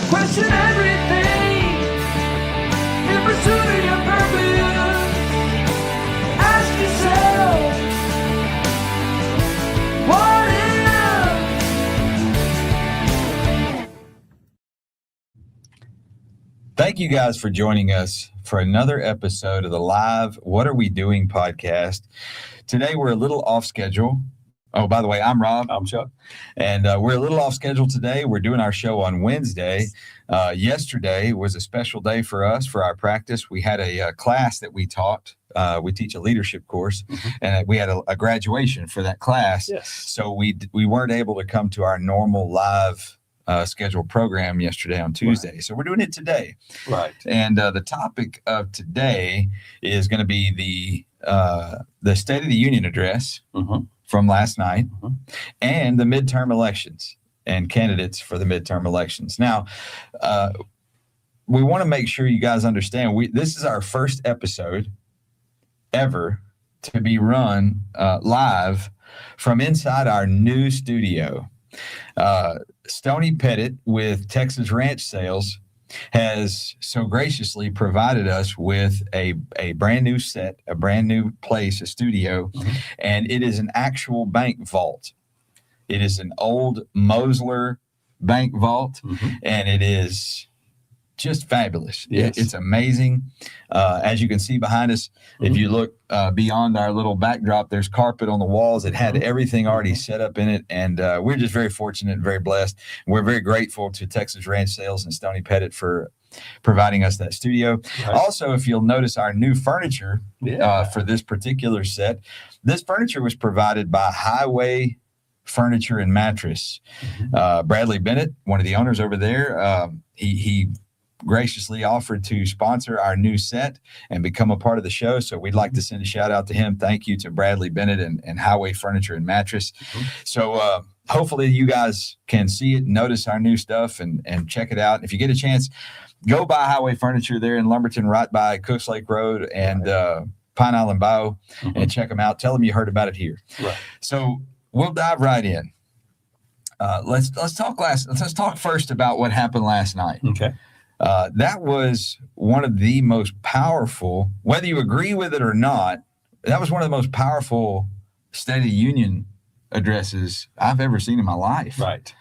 Question everything in pursuit of your purpose. Ask yourself, what if? Thank you guys for joining us for another episode of the live What Are We Doing podcast. Today we're a little off schedule. Oh, by the way, I'm Rob. I'm Chuck. And we're a little off schedule today. We're doing our show on Wednesday. Yesterday was a special day for us for our practice. We had a class that we taught. We teach a leadership course, and we had a graduation for that class. Yes. So we weren't able to come to our normal live scheduled program yesterday on Tuesday. Right. So we're doing it today. Right. And the topic of today is going to be the State of the Union address from last night and the midterm elections and candidates for the midterm elections. Now, we want to make sure you guys understand this is our first episode ever to be run live from inside our new studio. Stony Pettit with Texas Ranch Sales has so graciously provided us with a brand new set, a brand new place, a studio, and it is an actual bank vault. It is an old Mosler bank vault, and it is just fabulous. Yes. It's amazing. As you can see behind us, if you look beyond our little backdrop, there's carpet on the walls. It had everything already set up in it, and we're just very fortunate and very blessed. We're very grateful to Texas Ranch Sales and Stony Pettit for providing us that studio. Right. Also, if you'll notice our new furniture for this particular set, this furniture was provided by Highway Furniture and Mattress. Bradley Bennett, one of the owners over there, he graciously offered to sponsor our new set and become a part of the show. So we'd like to send a shout out to him. Thank you to Bradley Bennett and Highway Furniture and Mattress. So hopefully you guys can see it, notice our new stuff and check it out. If you get a chance, go by Highway Furniture there in Lumberton, right by Cooks Lake Road and Pine Island Bio, and check them out. Tell them you heard about it here. Right. So we'll dive right in. Let's talk first about what happened last night. Okay. That was one of the most powerful, whether you agree with it or not, that was one of the most powerful State of the Union addresses I've ever seen in my life. Right.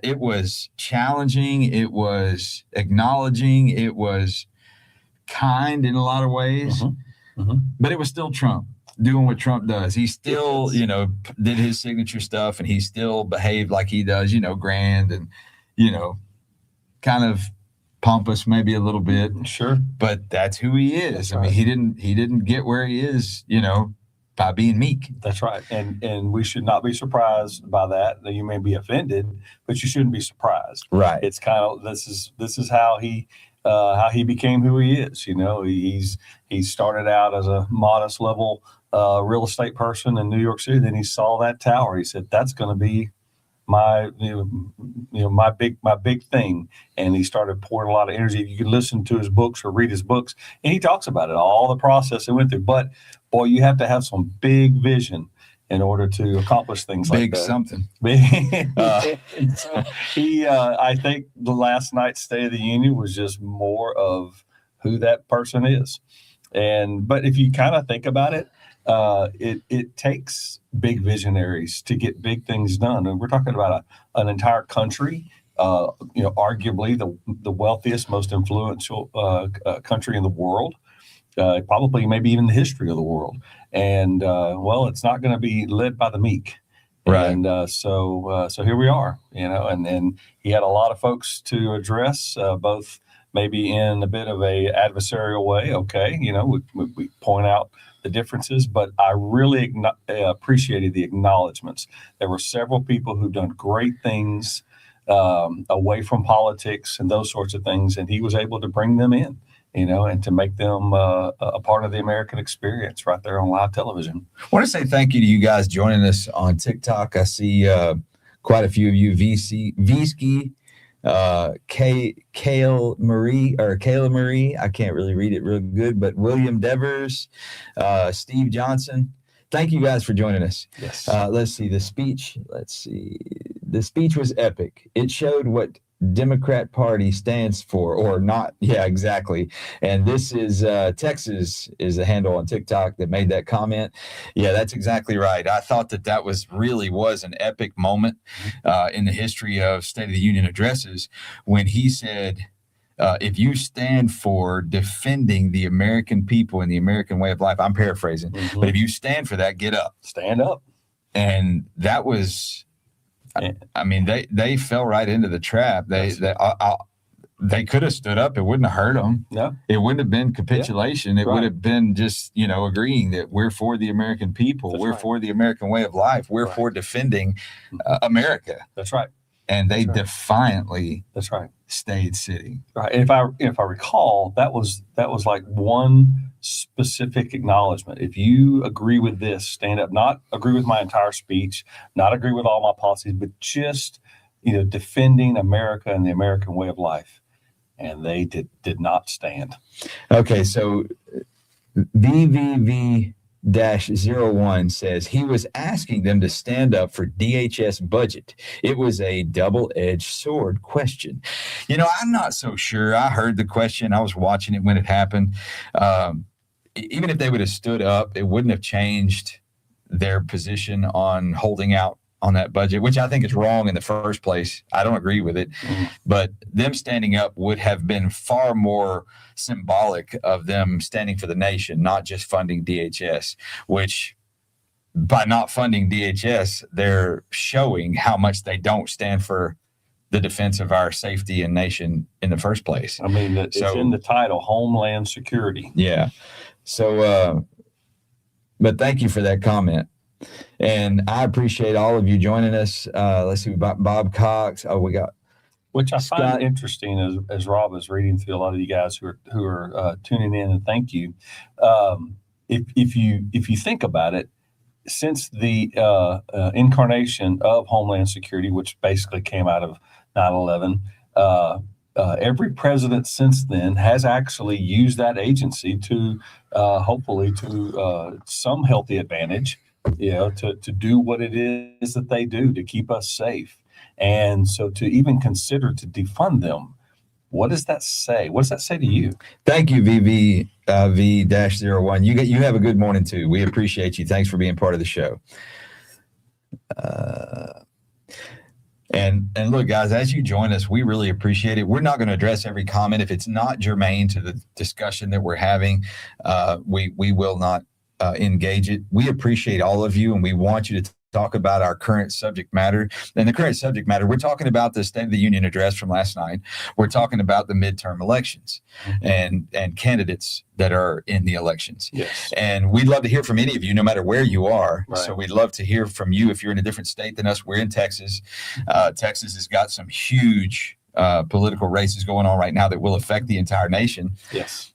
It was challenging. It was acknowledging. It was kind in a lot of ways, but it was still Trump doing what Trump does. He still, did his signature stuff, and he still behaved like he does, grand and, kind of pompous maybe a little bit. Sure. But that's who he is. That's I right. mean, he didn't get where he is, by being meek. That's right. And we should not be surprised by that. You may be offended, but you shouldn't be surprised. Right. It's kind of this is how he became who he is. He started out as a modest level real estate person in New York City. Then he saw that tower. He said, "That's going to be my big thing," and he started pouring a lot of energy. You can listen to his books or read his books, and he talks about it, all the process he went through. But boy, you have to have some big vision in order to accomplish things like that. Big something. So I think the last night's State of the Union was just more of who that person is. But if you kind of think about it, it takes big visionaries to get big things done. And we're talking about an entire country, arguably the wealthiest, most influential country in the world, probably maybe even the history of the world. And it's not going to be led by the meek. Right. And so here we are, and he had a lot of folks to address, both maybe in a bit of a adversarial way. Okay. We point out the differences, but I really appreciated the acknowledgments. There were several people who've done great things away from politics and those sorts of things, and he was able to bring them in, and to make them a part of the American experience right there on live television. I want to say thank you to you guys joining us on TikTok. I see quite a few of you, Visky, Kayla Marie, I can't really read it real good, but William Devers, Steve Johnson. Thank you guys for joining us. Yes. Let's see the speech. The speech was epic. It showed what Democrat Party stands for, or not. Yeah, exactly. And this is Texas is the handle on TikTok that made that comment. Yeah, that's exactly right. I thought that was an epic moment in the history of State of the Union addresses when he said, if you stand for defending the American people and the American way of life, I'm paraphrasing, but if you stand for that, get up. Stand up. And that was, I mean, they fell right into the trap. They could have stood up. It wouldn't have hurt them. No. It wouldn't have been capitulation. It Right. would have been just, agreeing that we're for the American people. That's we're right. for the American way of life. We're Right. for defending America. That's right. And they That's right. defiantly That's right. stayed sitting. Right. And if I recall, that was like one specific acknowledgement. If you agree with this, stand up. Not agree with my entire speech, not agree with all my policies, but just defending America and the American way of life. And they did not stand. Okay, so VVV-01 says he was asking them to stand up for DHS budget. It was a double-edged sword question. I'm not so sure. I heard the question. I was watching it when it happened. Even if they would have stood up, it wouldn't have changed their position on holding out on that budget, which I think is wrong in the first place. I don't agree with it. But them standing up would have been far more symbolic of them standing for the nation, not just funding DHS, which by not funding DHS, they're showing how much they don't stand for the defense of our safety and nation in the first place. I mean, it's in the title, Homeland Security. Yeah. So, but thank you for that comment. And I appreciate all of you joining us. Let's see, Bob Cox. Oh, we got. Which I Scott. find interesting as Rob is reading through a lot of you guys who are tuning in, and thank you. If you think about it, since the incarnation of Homeland Security, which basically came out of 9/11, every president since then has actually used that agency to hopefully to some healthy advantage, to do what it is that they do to keep us safe. And so to even consider to defund them, what does that say? What does that say to you? Thank you, VV-01. You have a good morning too. We appreciate you. Thanks for being part of the show. And look, guys, as you join us, we really appreciate it. We're not going to address every comment if it's not germane to the discussion that we're having. We will not engage it. We appreciate all of you, and we want you to talk about our current subject matter. And the current subject matter, we're talking about the State of the Union address from last night. We're talking about the midterm elections and candidates that are in the elections. Yes. And we'd love to hear from any of you, no matter where you are. Right. So we'd love to hear from you. If you're in a different state than us, we're in Texas. Texas has got some huge political races going on right now that will affect the entire nation. Yes.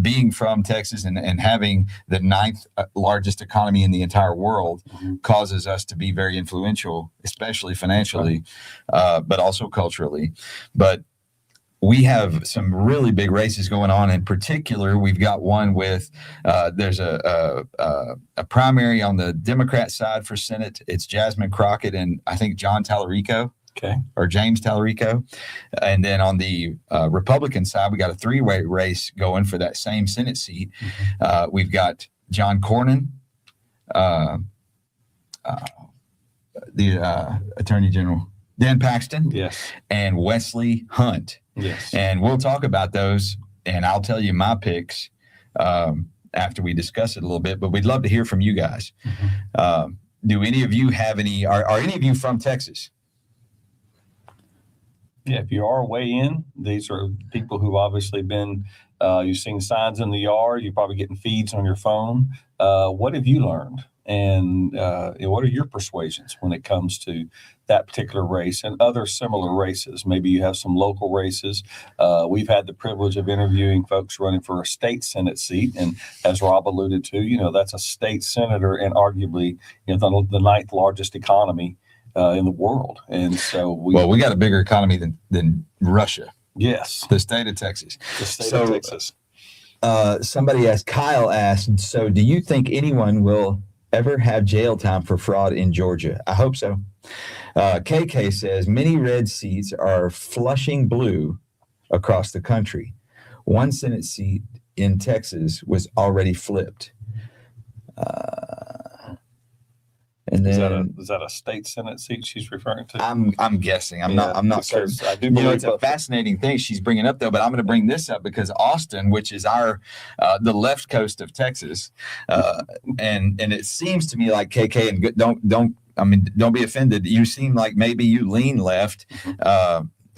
Being from Texas and having the 9th largest economy in the entire world causes us to be very influential, especially financially, but also culturally. But we have some really big races going on. In particular, we've got one with there's a primary on the Democrat side for Senate. It's Jasmine Crockett and I think John Tallarico. Okay. Or James Tallarico. And then on the Republican side, we got a three-way race going for that same Senate seat. We've got John Cornyn, the Attorney General, Dan Paxton, Yes. and Wesley Hunt. Yes. And we'll talk about those, and I'll tell you my picks after we discuss it a little bit, but we'd love to hear from you guys. Do any of you have any, are any of you from Texas? Yeah, if you are way in, these are people who've obviously been, you've seen signs in the yard, you're probably getting feeds on your phone. What have you learned? And what are your persuasions when it comes to that particular race and other similar races? Maybe you have some local races. We've had the privilege of interviewing folks running for a state Senate seat. And as Rob alluded to, that's a state senator and arguably the 9th largest economy in the world. And so we got a bigger economy than Russia, yes, the state of Texas. the state of Texas. Kyle asked, so do you think anyone will ever have jail time for fraud in Georgia? I hope so. KK says many red seats are flushing blue across the country. One Senate seat in Texas was already flipped. And then Is that a state Senate seat she's referring to? I'm guessing. I'm not certain. because I do You know, believe it's a fascinating thing she's bringing up, though. But I'm going to bring this up because Austin, which is our the left coast of Texas, and it seems to me like KK and don't be offended. You seem like maybe you lean left.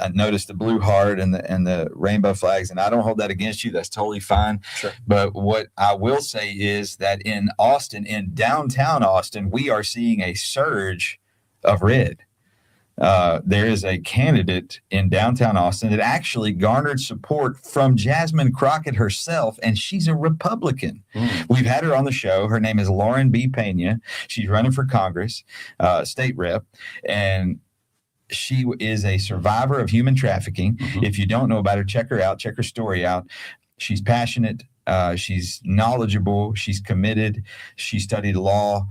I noticed the blue heart and the rainbow flags, and I don't hold that against you. That's totally fine. Sure. But what I will say is that in Austin, in downtown Austin, we are seeing a surge of red. There is a candidate in downtown Austin that actually garnered support from Jasmine Crockett herself, and she's a Republican. We've had her on the show. Her name is Lauren B. Pena. She's running for Congress, state rep, and she is a survivor of human trafficking. If you don't know about her, check her out, check her story out. She's passionate. She's knowledgeable. She's committed. She studied law.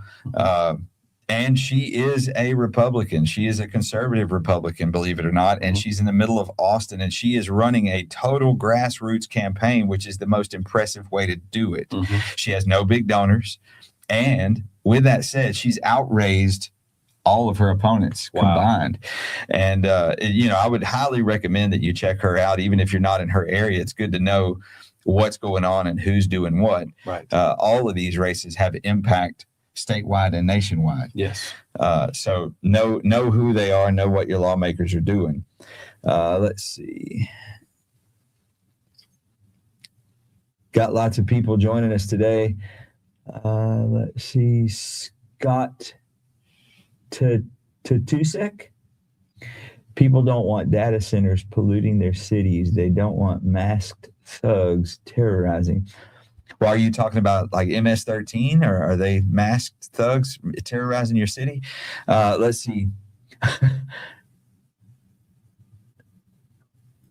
And she is a Republican. She is a conservative Republican, believe it or not. And she's in the middle of Austin, and she is running a total grassroots campaign, which is the most impressive way to do it. She has no big donors. And with that said, she's outraised all of her opponents combined. And, I would highly recommend that you check her out, even if you're not in her area. It's good to know what's going on and who's doing what. Right. All of these races have impact statewide and nationwide. Yes. So know who they are, know what your lawmakers are doing. Let's see. Got lots of people joining us today. Let's see. Scott Tatusek. People don't want data centers polluting their cities. They don't want masked thugs terrorizing. Well, are you talking about like MS-13, or are they masked thugs terrorizing your city? Let's see.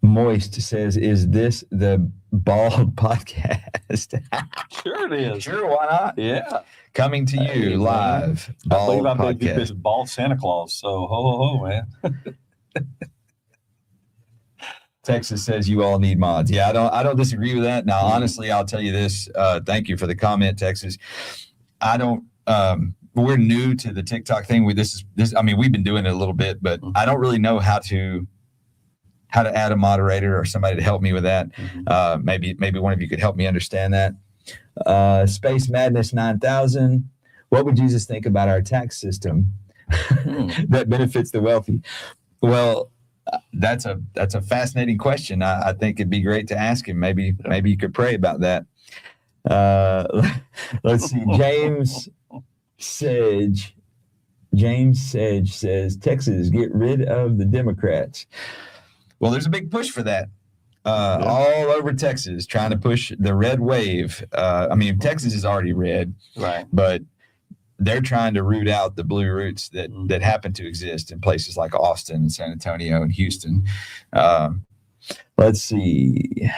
Moist says, "Is this the Bald Podcast?" Sure it is. Sure, why not? Yeah. Coming to you Hey, man. live. I Bald believe I made Podcast. this bald Santa Claus. So ho, man. Texas says you all need mods. Yeah, I don't disagree with that. Now, honestly, I'll tell you this. Thank you for the comment, Texas. We're new to the TikTok thing. We've been doing it a little bit, but I don't really know how to add a moderator or somebody to help me with that. Maybe one of you could help me understand that. Space Madness 9000. What would Jesus think about our tax system that benefits the wealthy? Well, that's a fascinating question. I think it'd be great to ask him. Maybe you could pray about that. Let's see. James Sedge says, Texas, get rid of the Democrats. Well, there's a big push for that. All over Texas, trying to push the red wave. Texas is already red, Right. but they're trying to root out the blue roots that happen to exist in places like Austin and San Antonio and Houston. Let's see.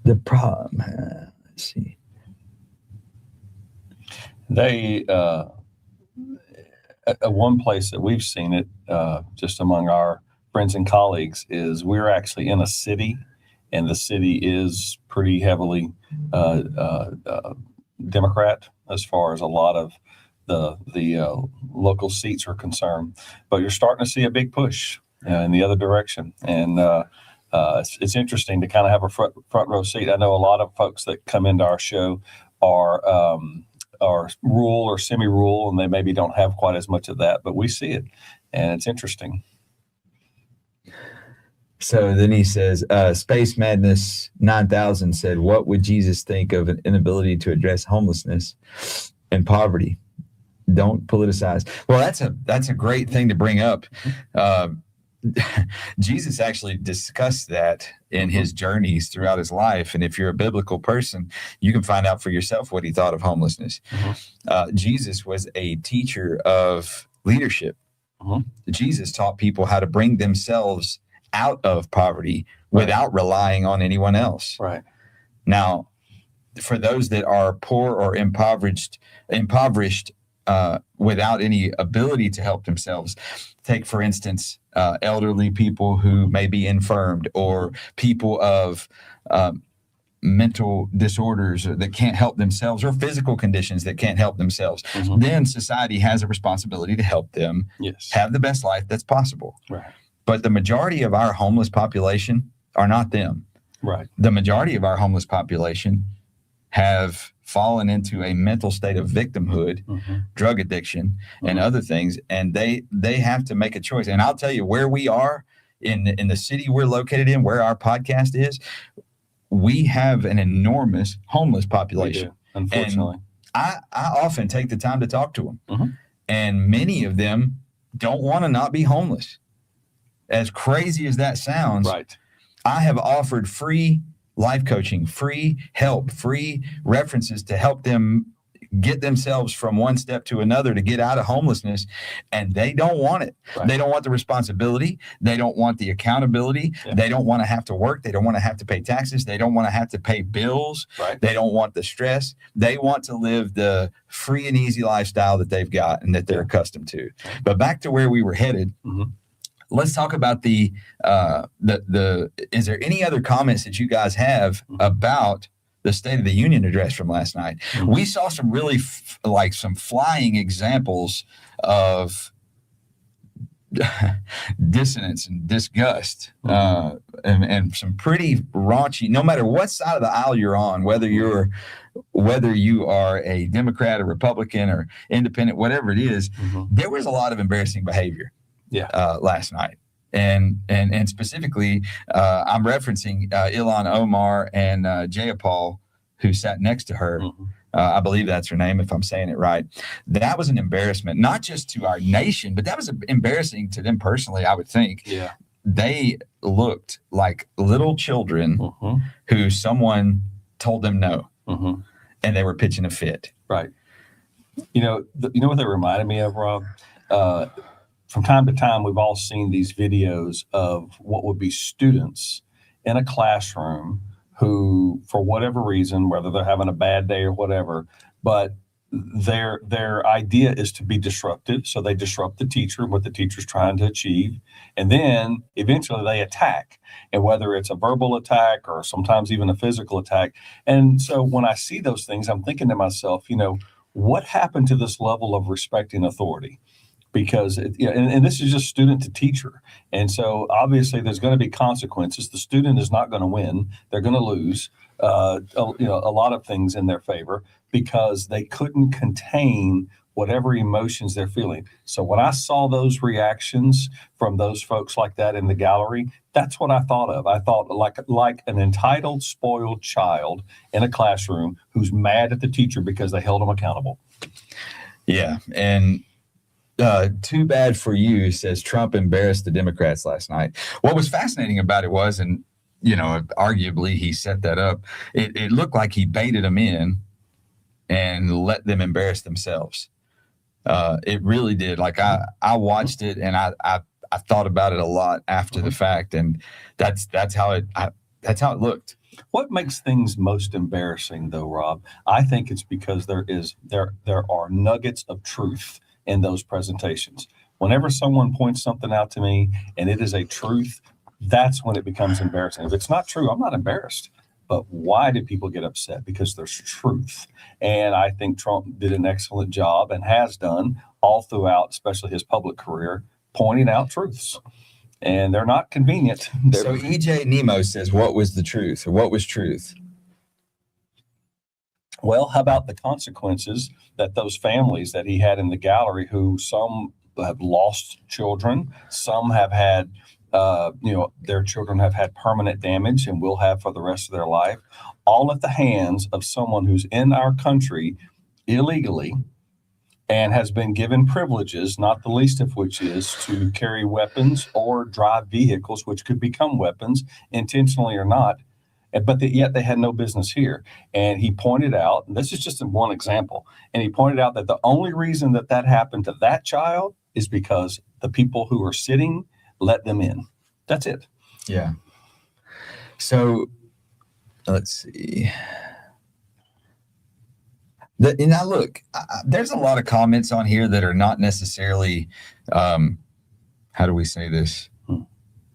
The problem. Let's see. They one place that we've seen it just among our friends and colleagues is we're actually in a city, and the city is pretty heavily Democrat as far as a lot of the local seats are concerned. But you're starting to see a big push in the other direction, and it's interesting to kind of have a front row seat. I know a lot of folks that come into our show are rural or semi-rural, and they maybe don't have quite as much of that, but we see it, and it's interesting. So then he says, Space Madness 9000 said, what would Jesus think of an inability to address homelessness and poverty? Don't politicize. Well, that's a great thing to bring up. Jesus actually discussed that in his journeys throughout his life. And if you're a biblical person, you can find out for yourself what he thought of homelessness. Jesus was a teacher of leadership. Jesus taught people how to bring themselves out of poverty without relying on anyone else. Right. Now, for those that are poor or impoverished, without any ability to help themselves. Take, for instance, elderly people who may be infirmed, or people of mental disorders that can't help themselves, or physical conditions that can't help themselves. Mhm. Then society has a responsibility to help them Yes. have the best life that's possible. Right. But the majority of our homeless population are not them. Right. The majority of our homeless population have fallen into a mental state of victimhood, Mhm. drug addiction, and Mhm. other things, and they have to make a choice. And I'll tell you, where we are in the city we're located in, where our podcast is, we have an enormous homeless We population. do, unfortunately. I often take the time to talk to them, Mhm. and many of them don't want to not be homeless. As crazy as that sounds, Right. I have offered free life coaching, free help, free references to help them get themselves from one step to another to get out of homelessness, and they don't want it. Right. They don't want the responsibility. They don't want the accountability. Yeah. They don't want to have to work. They don't want to have to pay taxes. They don't want to have to pay bills. Right. They don't want the stress. They want to live the free and easy lifestyle that they've got and that they're accustomed to. But back to where we were headed. Mhm. Let's talk about the is there any other comments that you guys have about the State of the Union address from last night? Mhm. We saw some really some flying examples of dissonance and disgust, and some pretty raunchy, no matter what side of the aisle you're on, whether you are a Democrat or Republican or independent, whatever it is, Mhm. there was a lot of embarrassing behavior last night. And specifically, I'm referencing Ilhan Omar and Jayapal, who sat next to her. Mhm. I believe that's her name, if I'm saying it right. That was an embarrassment, not just to our nation, but that was embarrassing to them personally, I would think. Yeah. They looked like little children Mhm. who someone told them no, Mhm. and they were pitching a fit. Right. You know what they reminded me of, Rob? From time to time, we've all seen these videos of what would be students in a classroom who, for whatever reason, whether they're having a bad day or whatever, but their idea is to be disruptive. So they disrupt the teacher and what the teacher's trying to achieve. And then eventually they attack. And whether it's a verbal attack or sometimes even a physical attack. And so when I see those things, I'm thinking to myself, what happened to this level of respecting authority? Because and this is just student to teacher, and so obviously there's going to be consequences. The student is not going to win; they're going to lose. A lot of things in their favor because they couldn't contain whatever emotions they're feeling. So when I saw those reactions from those folks like that in the gallery, that's what I thought of. I thought like an entitled, spoiled child in a classroom who's mad at the teacher because they held them accountable. Yeah, and. Too bad for you, says Trump embarrassed the Democrats last night. What was fascinating about it was, and arguably he set that up, it looked like he baited them in and let them embarrass themselves. It really did. Like I watched it and I thought about it a lot after the fact, and that's how it looked. What makes things most embarrassing, though, Rob? I think it's because there are nuggets of truth in those presentations. Whenever someone points something out to me and it is a truth, that's when it becomes embarrassing. If it's not true, I'm not embarrassed. But why do people get upset? Because there's truth. And I think Trump did an excellent job and has done all throughout, especially his public career, pointing out truths. And they're not convenient. So EJ Nemo says, what was the truth, or what was truth? Well, how about the consequences that those families that he had in the gallery, who some have lost children, some have had, their children have had permanent damage and will have for the rest of their life, all at the hands of someone who's in our country illegally and has been given privileges, not the least of which is to carry weapons or drive vehicles, which could become weapons intentionally or not. But yet they had no business here. And he pointed out, and this is just one example, and he pointed out that the only reason that happened to that child is because the people who were sitting let them in. That's it. Yeah. So let's see. Now look, there's a lot of comments on here that are not necessarily, how do we say this?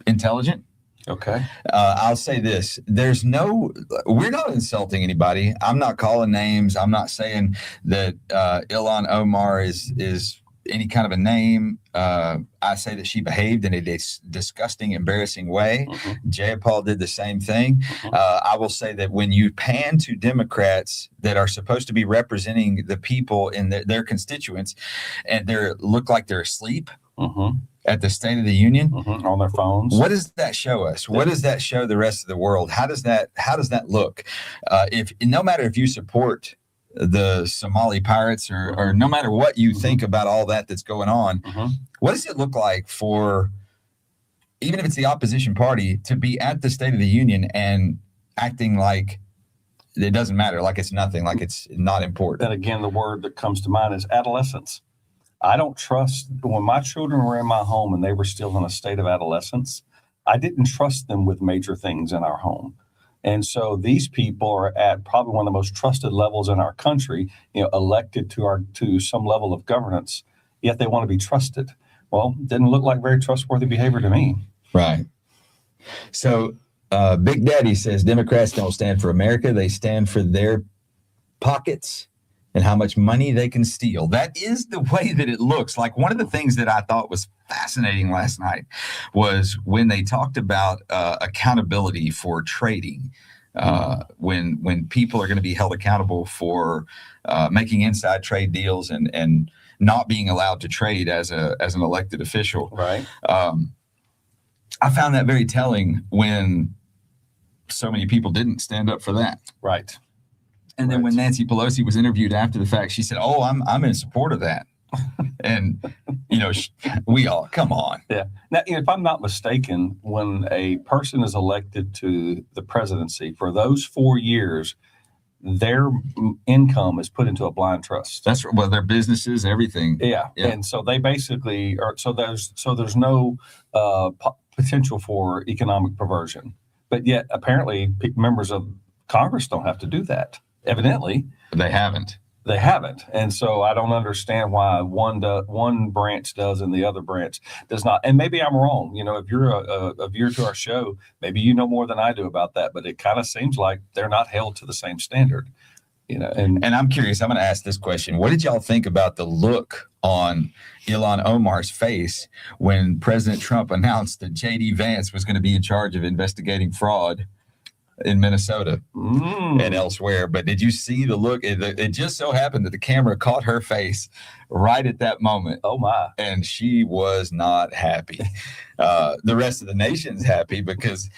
Intelligent. Okay. I'll say this: we're not insulting anybody. I'm not calling names. I'm not saying that Ilhan Omar is any kind of a name. I say that she behaved in a disgusting, embarrassing way. Jayapal did the same thing. I will say that when you pan to Democrats that are supposed to be representing the people in their constituents, and they look like they're asleep at the State of the Union On their phones. what does that show us? What does that show the rest of the world? How does that look? If no matter if you support the Somali pirates or no matter what you think about all that's going on, what does it look like for, even if it's the opposition party, to be at the State of the Union and acting like it doesn't matter, like it's nothing, like it's not important? And again, the word that comes to mind is adolescence. I don't trust, when my children were in my home and they were still in a state of adolescence, I didn't trust them with major things in our home. And so these people are at probably one of the most trusted levels in our country, elected to some level of governance, yet they want to be trusted. Well, didn't look like very trustworthy behavior to me. Right. So Big Daddy says Democrats don't stand for America. They stand for their pockets and how much money they can steal. That is the way that it looks. Like, one of the things that I thought was fascinating last night was when they talked about accountability for trading. When people are going to be held accountable for making inside trade deals and not being allowed to trade as an elected official. Right. I found that very telling when so many people didn't stand up for that. Right. And then when Nancy Pelosi was interviewed after the fact, she said, "Oh, I'm in support of that." And we all, come on. Yeah. Now, if I'm not mistaken, when a person is elected to the presidency for those 4 years, their income is put into a blind trust. That's their businesses, everything. Yeah. And so they basically are. So there's no potential for economic perversion. But yet, apparently, members of Congress don't have to do that. Evidently, They haven't. And so I don't understand why one branch does and the other branch does not. And maybe I'm wrong. If you're a viewer to our show, maybe you know more than I do about that. But it kind of seems like they're not held to the same standard. And I'm curious. I'm going to ask this question: what did y'all think about the look on Ilhan Omar's face when President Trump announced that J.D. Vance was going to be in charge of investigating fraud in Minnesota and elsewhere? But did you see the look? It just so happened that the camera caught her face right at that moment. Oh my. And she was not happy. The rest of the nation's happy, because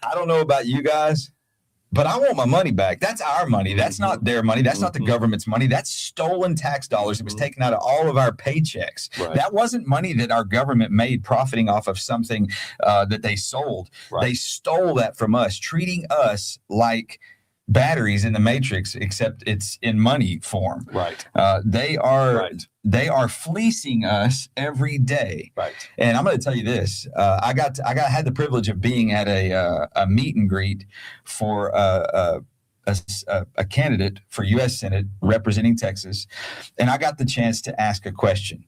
I don't know about you guys, but I want my money back. That's our money. That's not their money. That's not the government's money. That's stolen tax dollars. It was taken out of all of our paychecks. Right. That wasn't money that our government made profiting off of something that they sold. Right. They stole that from us, treating us like batteries in the Matrix, except it's in money form. Right. They are fleecing us every day. Right. And I'm going to tell you this: I had the privilege of being at a meet and greet for a candidate for U.S. Senate representing Texas, and I got the chance to ask a question.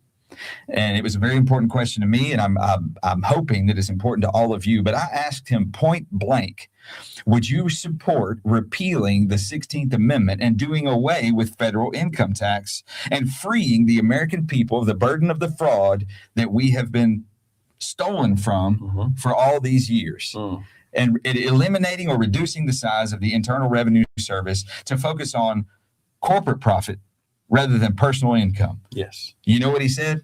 And it was a very important question to me, and I'm hoping that it's important to all of you. But I asked him point blank, would you support repealing the 16th Amendment and doing away with federal income tax and freeing the American people of the burden of the fraud that we have been stolen from for all these years? And eliminating or reducing the size of the Internal Revenue Service to focus on corporate profit rather than personal income. Yes. You know what he said?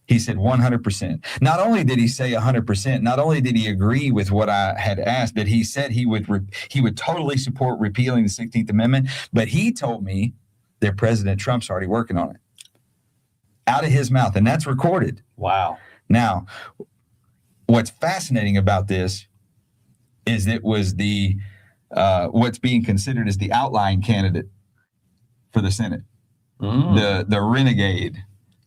He said 100%. Not only did he say 100%, not only did he agree with what I had asked, but he said he would totally support repealing the 16th Amendment, but he told me that President Trump's already working on it. Out of his mouth, and that's recorded. Wow. Now, what's fascinating about this is it was what's being considered as the outlying candidate for the Senate. The renegade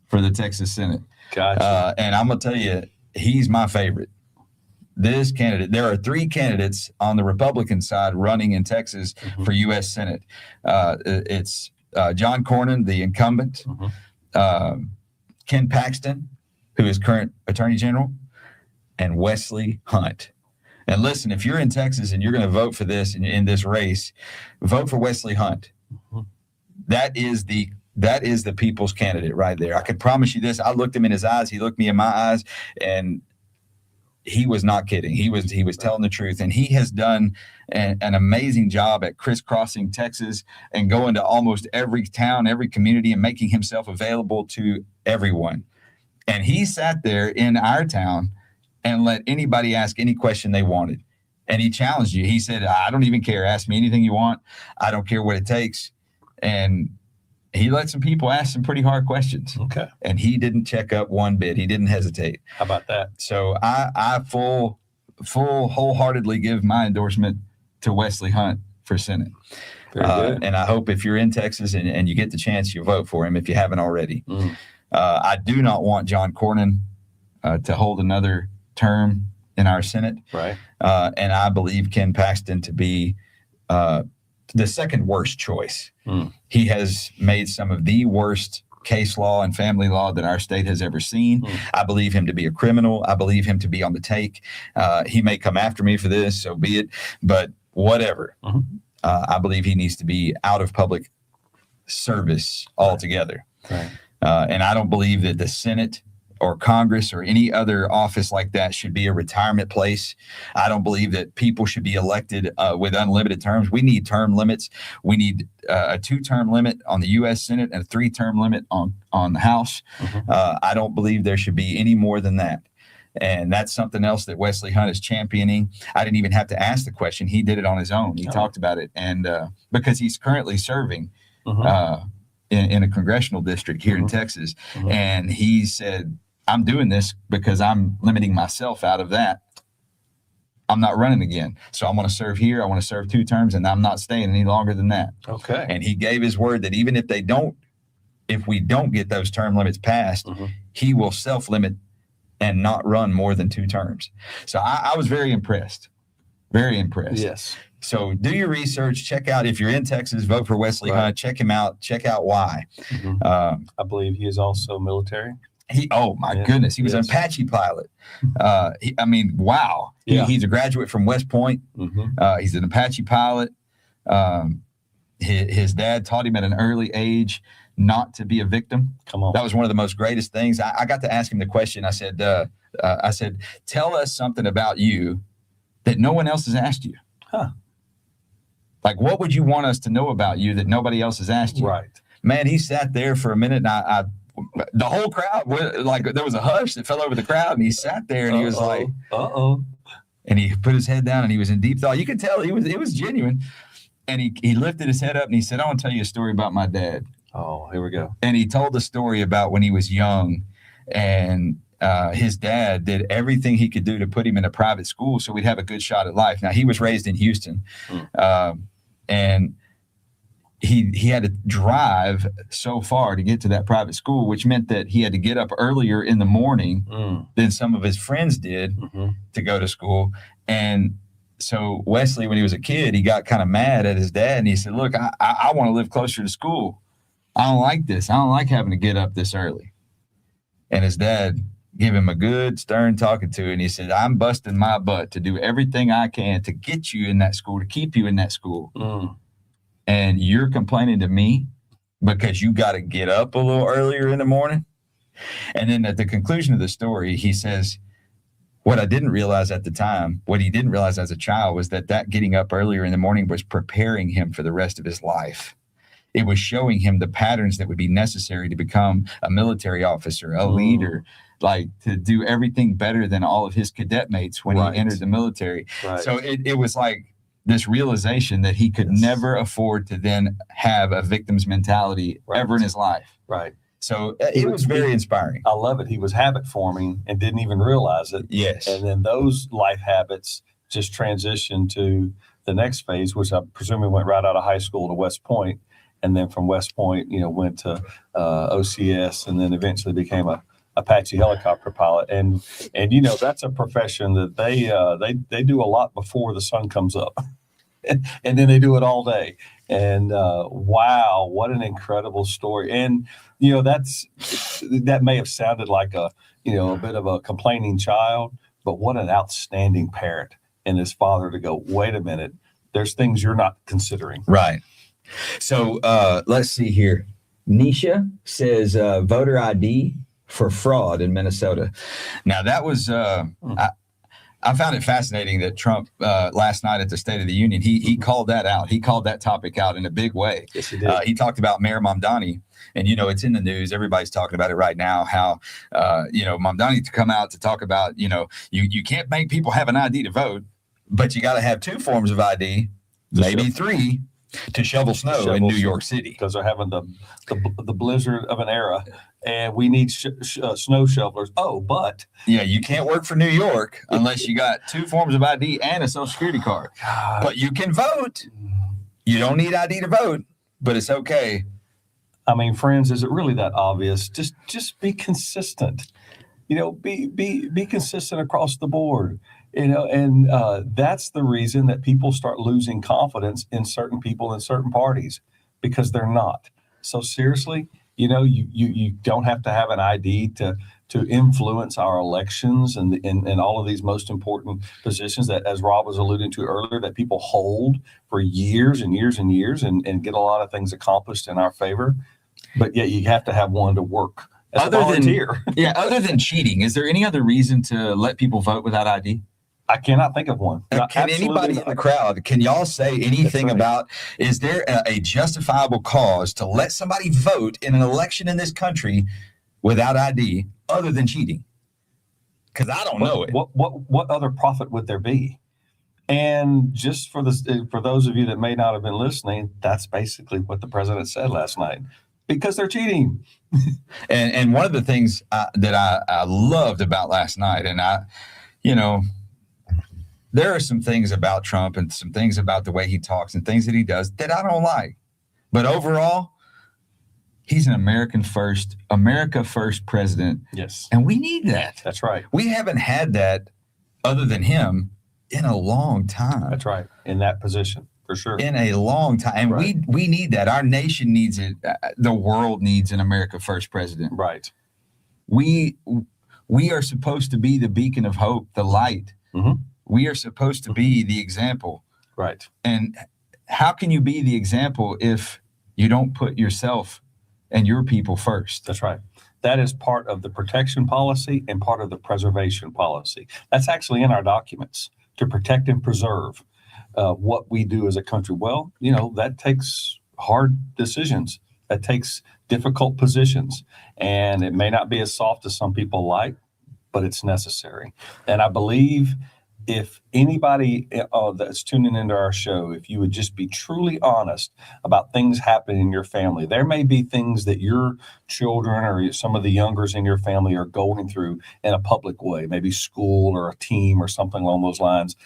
for the Texas Senate. Gotcha. And I'm going to tell you, he's my favorite. This candidate, there are 3 candidates on the Republican side running in Texas for U.S. Senate. It's John Cornyn, the incumbent, Ken Paxton, who is current Attorney General, and Wesley Hunt. And listen, if you're in Texas and you're going to vote for this in this race, vote for Wesley Hunt. That is the people's candidate right there. I can promise you this. I looked him in his eyes. He looked me in my eyes, and he was not kidding. He was telling the truth, and he has done an amazing job at crisscrossing Texas and going to almost every town, every community, and making himself available to everyone. And he sat there in our town and let anybody ask any question they wanted. And he challenged you. He said, I don't even care. Ask me anything you want. I don't care what it takes. And he let some people ask some pretty hard questions. Okay. And he didn't check up one bit. He didn't hesitate. How about that? So I wholeheartedly give my endorsement to Wesley Hunt for Senate. Very good. And I hope if you're in Texas and you get the chance, you vote for him if you haven't already. I do not want John Cornyn to hold another term in our Senate. Right. And I believe Ken Paxton to be the second worst choice. He has made some of the worst case law and family law that our state has ever seen. I believe him to be a criminal. I believe him to be on the take. He may come after me for this, so be it, but whatever. I believe he needs to be out of public service altogether. Right. And I don't believe that the Senate or Congress or any other office like that should be a retirement place. I don't believe that people should be elected with unlimited terms. We need term limits. We need a 2-term limit on the U.S. Senate and a 3-term limit on the House. I don't believe there should be any more than that. And that's something else that Wesley Hunt is championing. I didn't even have to ask the question. He did it on his own. He talked about it. And because he's currently serving in a congressional district here in Texas. And he said, I'm doing this because I'm limiting myself out of that. I'm not running again. So I'm going to serve here. I want to serve 2 terms, and I'm not staying any longer than that. Okay. And he gave his word that even if we don't get those term limits passed, he will self-limit and not run more than 2 terms. So I was very impressed. Very impressed. Yes. So do your research. Check out, if you're in Texas, vote for Wesley Hunt. Check him out. Check out why. I believe he is also military. Oh my goodness, he was an Apache pilot. Wow. Yeah. He's a graduate from West Point. He's an Apache pilot. His dad taught him at an early age not to be a victim. Come on. That was one of the most greatest things. I got to ask him the question. I said, tell us something about you that no one else has asked you. Like, what would you want us to know about you that nobody else has asked you? Right. Man, he sat there for a minute, and the whole crowd, like, there was a hush that fell over the crowd, and he sat there and he was like, and he put his head down and he was in deep thought. You could tell it was genuine. And he lifted his head up and he said, I want to tell you a story about my dad. Oh, here we go. And he told the story about when he was young, and his dad did everything he could do to put him in a private school so we'd have a good shot at life. Now, he was raised in Houston, and he had to drive so far to get to that private school, which meant that he had to get up earlier in the morning than some of his friends did to go to school. And so Wesley, when he was a kid, he got kind of mad at his dad, and he said, look, I want to live closer to school. I don't like this. I don't like having to get up this early. And his dad gave him a good stern talking to, and he said, I'm busting my butt to do everything I can to get you in that school, to keep you in that school. And you're complaining to me because you got to get up a little earlier in the morning. And then at the conclusion of the story, he says, what I didn't realize at the time, what he didn't realize as a child, was that getting up earlier in the morning was preparing him for the rest of his life. It was showing him the patterns that would be necessary to become a military officer, a leader, like to do everything better than all of his cadet mates when he entered the military. So it was like this realization that he could never afford to then have a victim's mentality ever in his life. So it was very inspiring. I love it. He was habit forming and didn't even realize it. Yes. And then those life habits just transitioned to the next phase, which I presume he went right out of high school to West Point. And then from West Point, went to OCS, and then eventually became a Apache helicopter pilot. And that's a profession that they do a lot before the sun comes up. And then they do it all day. And wow, what an incredible story. And that may have sounded like a bit of a complaining child, but what an outstanding parent and his father to go, wait a minute, there's things you're not considering. Right. So let's see here. Nisha says voter ID for fraud in Minnesota. Now that was I found it fascinating that Trump last night at the State of the Union he called that out. He called that topic out in a big way. Yes, he did. He talked about Mayor Mamdani, and it's in the news. Everybody's talking about it right now. How Mamdani to come out to talk about you can't make people have an ID to vote, but you got to have 2 forms of ID, maybe 3. To shovel snow in New York City, because they're having the blizzard of an era, and we need snow shovelers. Oh, but you can't work for New York unless you got 2 forms of ID and a Social Security card. God. But you can vote. You don't need ID to vote, but it's okay. I mean, friends, is it really that obvious? Just be consistent. Be consistent across the board. And that's the reason that people start losing confidence in certain people in certain parties, because they're not. So seriously, you don't have to have an ID to influence our elections and all of these most important positions that, as Rob was alluding to earlier, that people hold for years and years and years and get a lot of things accomplished in our favor. But yet you have to have one to work as a volunteer. Other than cheating, is there any other reason to let people vote without ID? I cannot think of one. Can anybody in the crowd, can y'all say anything about, is there a justifiable cause to let somebody vote in an election in this country without ID other than cheating? Because I don't know it. What other profit would there be? And just for those of you that may not have been listening, that's basically what the president said last night. Because they're cheating. And one of the things that I loved about last night, and there are some things about Trump and some things about the way he talks and things that he does that I don't like. But overall, he's an America first president. Yes. And we need that. That's right. We haven't had that other than him in a long time. That's right. In that position, for sure. In a long time. And Right. we need that. Our nation needs it. The world needs an America first president. Right. We are supposed to be the beacon of hope, the light. Mhm. We are supposed to be the example. Right. And how can you be the example if you don't put yourself and your people first? That's right. That is part of the protection policy and part of the preservation policy. That's actually in our documents, to protect and preserve what we do as a country. Well, that takes hard decisions. That takes difficult positions. And it may not be as soft as some people like, but it's necessary. And I believe if anybody that's tuning into our show, if you would just be truly honest about things happening in your family, there may be things that your children or some of the youngers in your family are going through in a public way, maybe school or a team or something along those lines.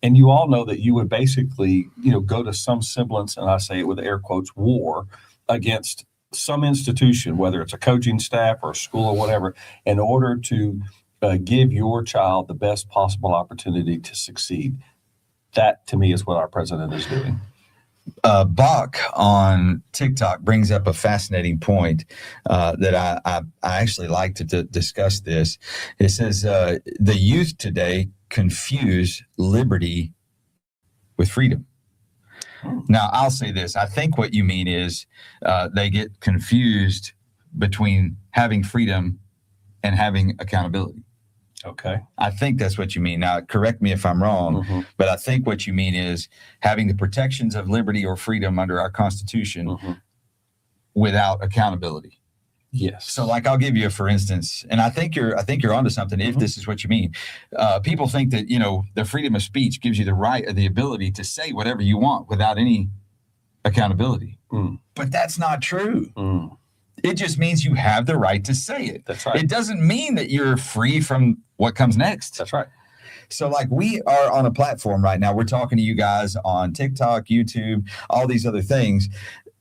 And you all know that you would basically, go to some semblance, and I say it with air quotes, war against some institution, whether it's a coaching staff or a school or whatever, in order to give your child the best possible opportunity to succeed. That, to me, is what our president is doing. Bach on TikTok brings up a fascinating point that I actually like to discuss this. It says the youth today confuse liberty with freedom. Now, I'll say this. I think what you mean is they get confused between having freedom and having accountability. Okay. I think that's what you mean. Now, correct me if I'm wrong, but I think what you mean is having the protections of liberty or freedom under our Constitution without accountability. Yes. So, like, I'll give you a for instance, and I think you're onto something. If this is what you mean, people think that the freedom of speech gives you the right or the ability to say whatever you want without any accountability. But that's not true. It just means you have the right to say it. That's right. It doesn't mean that you're free from what comes next. That's right. So, like, we are on a platform right now. We're talking to you guys on TikTok, YouTube, all these other things.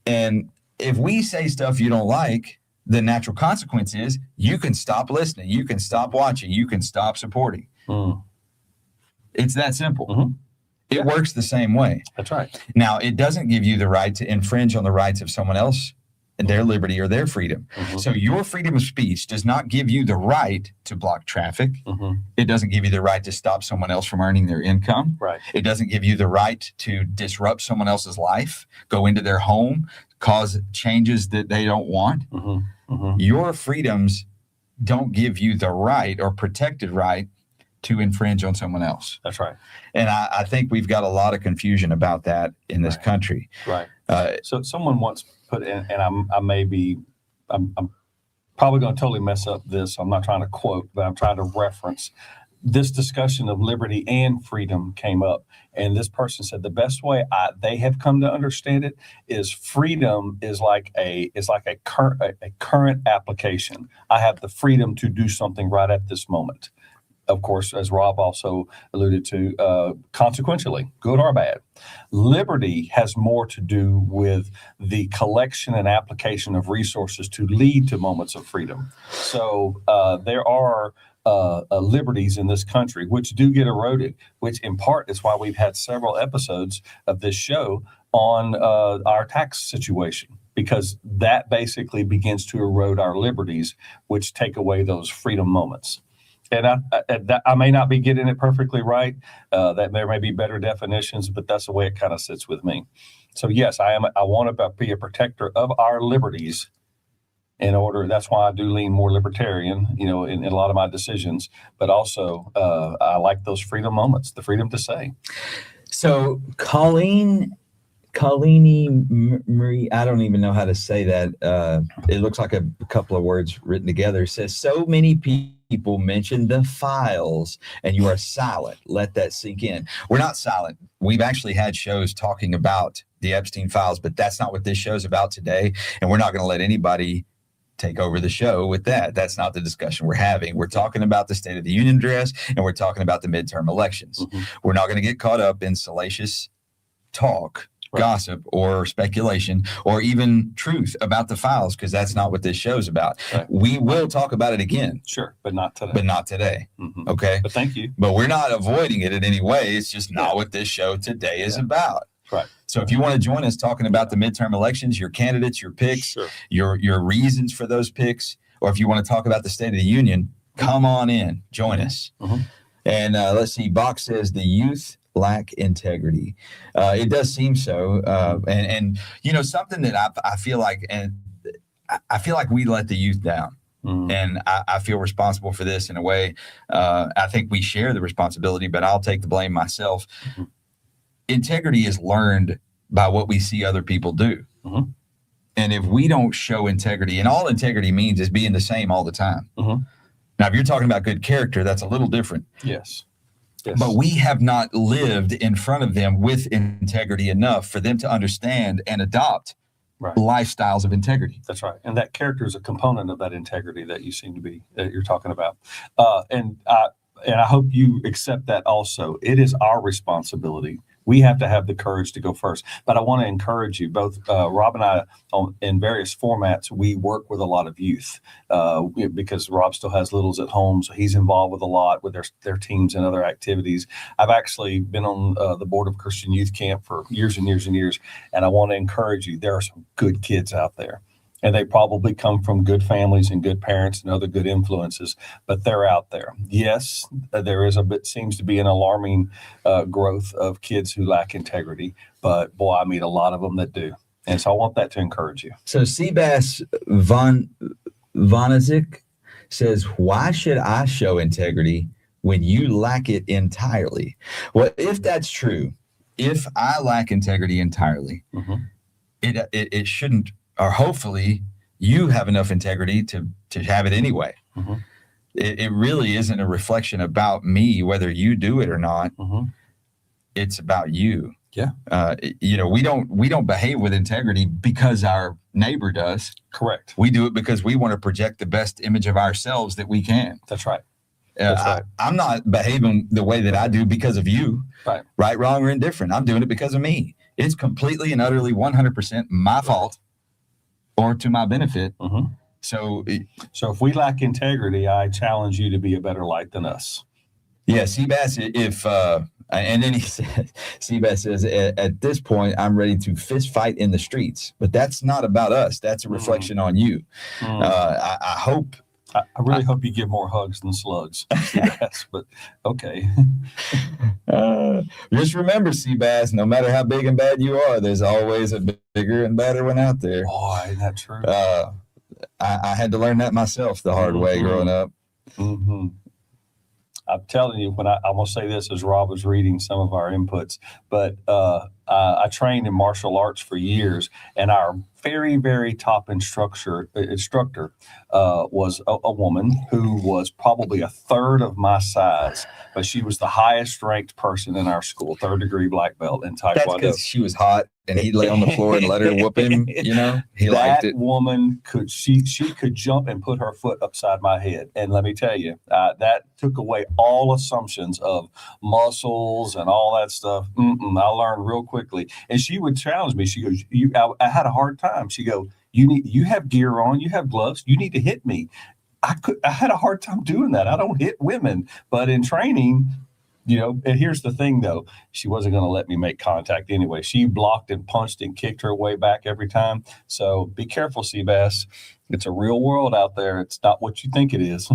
And if we say stuff you don't like, the natural consequence is you can stop listening. You can stop watching. You can stop supporting. It's that simple. It works the same way. That's right. Now, it doesn't give you the right to infringe on the rights of someone else and their liberty or their freedom. Mhm. So your freedom of speech does not give you the right to block traffic. Mhm. It doesn't give you the right to stop someone else from earning their income. Right. It doesn't give you the right to disrupt someone else's life, go into their home, cause changes that they don't want. Mhm. Mhm. Your freedoms don't give you the right or protected right to infringe on someone else. That's right. And I think we've got a lot of confusion about that in this Right. country. Right. Uh, So someone once put in, and I'm probably going to totally mess up this. I'm not trying to quote, but I'm trying to reference this discussion of liberty and freedom came up. And this person said the best way they have come to understand it is freedom is like a current application. I have the freedom to do something right at this moment. Of course, as Rob also alluded to, consequentially, good or bad. Liberty has more to do with the collection and application of resources to lead to moments of freedom. So there are liberties in this country which do get eroded, which in part is why we've had several episodes of this show on our tax situation, because that basically begins to erode our liberties, which take away those freedom moments. And I may not be getting it perfectly right. That there may be better definitions, but that's the way it kind of sits with me. So yes, I want to be a protector of our liberties. That's why I do lean more libertarian, in a lot of my decisions. But also, I like those freedom moments, the freedom to say. So Colleeni Marie, I don't even know how to say that. It looks like a couple of words written together. Says so many people mention the files and you are silent. Let that sink in. We're not silent. We've actually had shows talking about the Epstein files, but that's not what this show's about today. And we're not going to let anybody take over the show with that. That's not the discussion we're having. We're talking about the State of the Union address, and we're talking about the midterm elections. Mhm. We're not going to get caught up in salacious talk, Right. gossip, or speculation, or even truth about the files, because that's not what this show's about. Right. We will talk about it again, Sure, but not today. but not today. Mhm. Okay. But thank you. But we're not avoiding it in any way. It's just not what this show today is Yeah. about. Right. So if you want to join us talking about the midterm elections, your candidates, your picks, Sure. your reasons for those picks, or if you want to talk about the State of the Union, come on in, join us. Mhm. And let's see, Bach says the youth lack integrity. It does seem so. And something that I feel like, and I feel like we let the youth down. Mhm. And I feel responsible for this in a way. I think we share the responsibility, but I'll take the blame myself. Mhm. Integrity is learned by what we see other people do. Mhm. And if we don't show integrity, and all integrity means is being the same all the time. Mhm. Now, if you're talking about good character, that's a little different. Yes. Yes. But we have not lived in front of them with integrity enough for them to understand and adopt Right. lifestyles of integrity. That's right. And that character is a component of that integrity that you seem to be, that you're talking about. And I hope you accept that also. It is our responsibility. We have to have the courage to go first. But I want to encourage you, both Rob and I, in various formats, we work with a lot of youth because Rob still has littles at home, so he's involved with a lot with their teams and other activities. I've actually been on the board of Christian Youth Camp for years and years and years, and I want to encourage you. There are some good kids out there. And they probably come from good families and good parents and other good influences, but they're out there. Yes, there is seems to be an alarming growth of kids who lack integrity, but boy, I meet a lot of them that do. And so I want that to encourage you. So Seabass Vonazik says, why should I show integrity when you lack it entirely? Well, if that's true, if I lack integrity entirely, Mhm. it shouldn't, or hopefully you have enough integrity to have it anyway. Mhm. It really isn't a reflection about me, whether you do it or not. Mhm. It's about you. Yeah. We don't behave with integrity because our neighbor does. Correct. We do it because we want to project the best image of ourselves that we can. That's right. That's right. I'm not behaving the way that I do because of you. Right, wrong, or indifferent. I'm doing it because of me. It's completely and utterly 100% my fault or to my benefit. Mhm. So, So if we lack integrity, I challenge you to be a better light than us. yeah, Seabass, And then he says, Seabass says, at this point, I'm ready to fist fight in the streets. But that's not about us. That's a reflection on you. I hope. I really hope you give more hugs than slugs. Yes, but okay. Just remember, Seabass, no matter how big and bad you are, there's always a bigger and badder one out there. Boy, isn't that true? I had to learn that myself the hard way growing up. Mm-hmm. I'm telling you, when I'm going to say this as Rob was reading some of our inputs, but I trained in martial arts for years, and our very, very top instructor was a woman who was probably a third of my size, but she was the highest ranked person in our school, 3rd degree black belt in That's Taekwondo. because she was hot and he'd lay on the floor and let her whoop him. You know, he liked That it. woman she could jump and put her foot upside my head, and let me tell you, that took away all assumptions of muscles and all that stuff. I learned real quickly, and she would challenge me. She goes, I had a hard time. She go, you have gear on, you have gloves, you need to hit me. I had a hard time doing that. I don't hit women, but in training, and here's the thing though, she wasn't going to let me make contact anyway. She blocked and punched and kicked her way back every time. So be careful, Seabass. It's a real world out there. It's not what you think it is.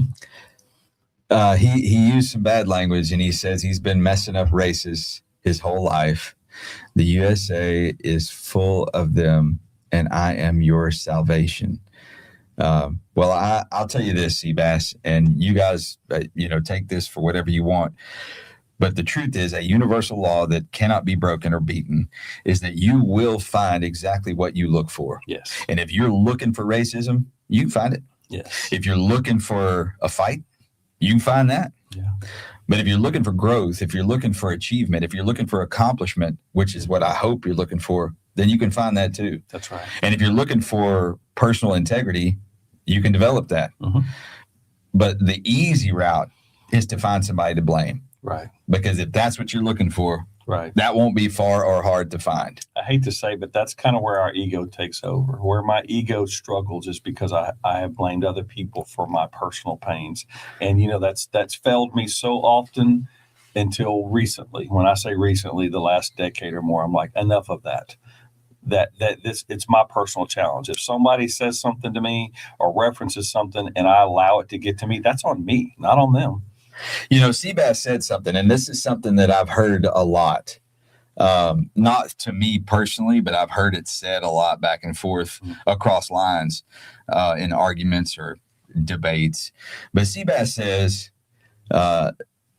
He used some bad language, and he says he's been messing up races his whole life. The USA is full of them, and I am your salvation. Well, I'll tell you this, Seabass, and you guys, take this for whatever you want. But the truth is, a universal law that cannot be broken or beaten is that you will find exactly what you look for. Yes. And if you're looking for racism, you can find it. Yes. If you're looking for a fight, you can find that. Yeah. But if you're looking for growth, if you're looking for achievement, if you're looking for accomplishment, which is what I hope you're looking for, then you can find that too. That's right. And if you're looking for personal integrity, you can develop that. Mm-hmm. But the easy route is to find somebody to blame. Right. Because if that's what you're looking for, Right. that won't be far or hard to find. I hate to say, but that's kind of where our ego takes over. Where my ego struggles is because I have blamed other people for my personal pains. And, that's failed me so often until recently. When I say recently, the last decade or more, I'm like, enough of that. It's my personal challenge. If somebody says something to me or references something and I allow it to get to me, that's on me, not on them. Seabass said something, and this is something that I've heard a lot. Not to me personally, but I've heard it said a lot back and forth across lines in arguments or debates. But Seabass says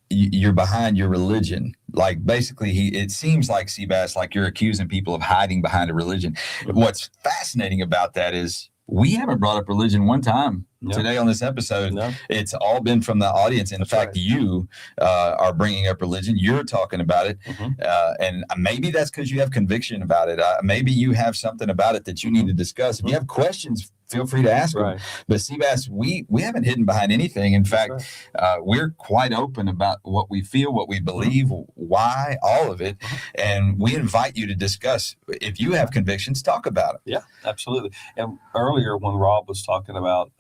you're behind your religion. Like basically, it seems like Seabass, like you're accusing people of hiding behind a religion. What's fascinating about that is we haven't brought up religion one time today on this episode. No. It's all been from the audience. In fact, right. You are bringing up religion. You're talking about it. And maybe that's because you have conviction about it. Maybe you have something about it that you need to discuss. If you have questions, feel free to ask them. But Seabass, we haven't hidden behind anything. In fact, we're quite open about what we feel, what we believe, why, all of it. And we invite you to discuss. If you have convictions, talk about them. Yeah, absolutely. And earlier when Rob was talking about,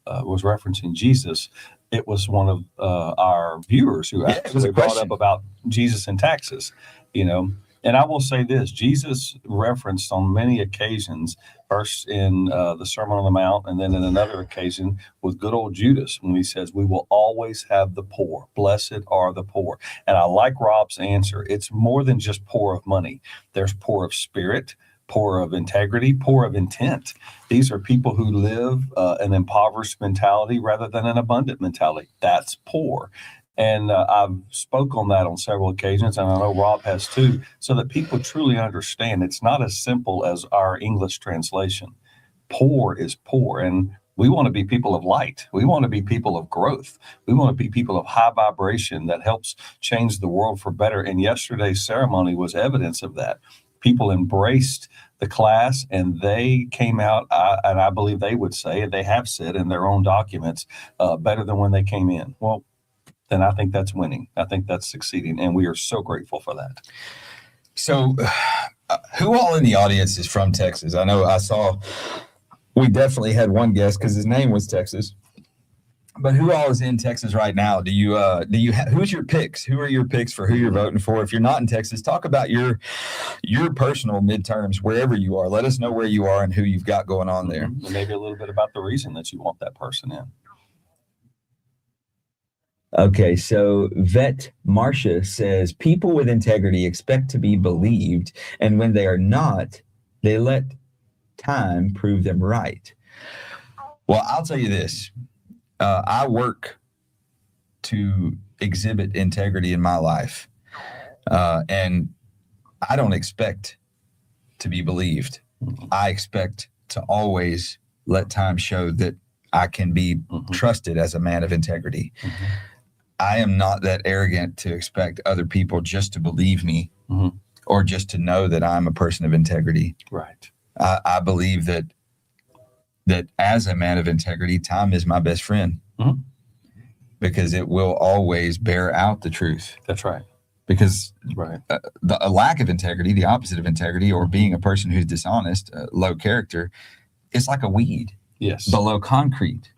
was referencing Jesus, it was one of our viewers who actually brought up about Jesus and taxes, And I will say this, Jesus referenced on many occasions, first in the Sermon on the Mount, and then in another occasion with good old Judas, when he says, we will always have the poor. Blessed are the poor. And I like Rob's answer. It's more than just poor of money. There's poor of spirit, poor of integrity, poor of intent. These are people who live an impoverished mentality rather than an abundant mentality. That's poor. And I've spoke on that on several occasions, and I know Rob has too, so that people truly understand it's not as simple as our English translation. Poor is poor, and we want to be people of light. We want to be people of growth. We want to be people of high vibration that helps change the world for better. And yesterday's ceremony was evidence of that. People embraced the class, and they came out, and I believe they would say, and they have said in their own documents, better than when they came in. Well, then I think that's winning. I think that's succeeding, and we are so grateful for that. So who all in the audience is from Texas? I know we definitely had one guest because his name was Texas. But who all is in Texas right now? Who's your picks? Who are your picks for who you're voting for? If you're not in Texas, talk about your personal midterms wherever you are. Let us know where you are and who you've got going on there. And maybe a little bit about the reason that you want that person in. Okay, so Vet Marcia says people with integrity expect to be believed, and when they are not, they let time prove them right. Well, I'll tell you this. I work to exhibit integrity in my life, and I don't expect to be believed. I expect to always let time show that I can be trusted as a man of integrity. I am not that arrogant to expect other people just to believe me or just to know that I'm a person of integrity. Right. I believe that as a man of integrity, time is my best friend because it will always bear out the truth. That's right. Because Right. a lack of integrity, the opposite of integrity, or being a person who's dishonest, low character, is like a weed Yes. below concrete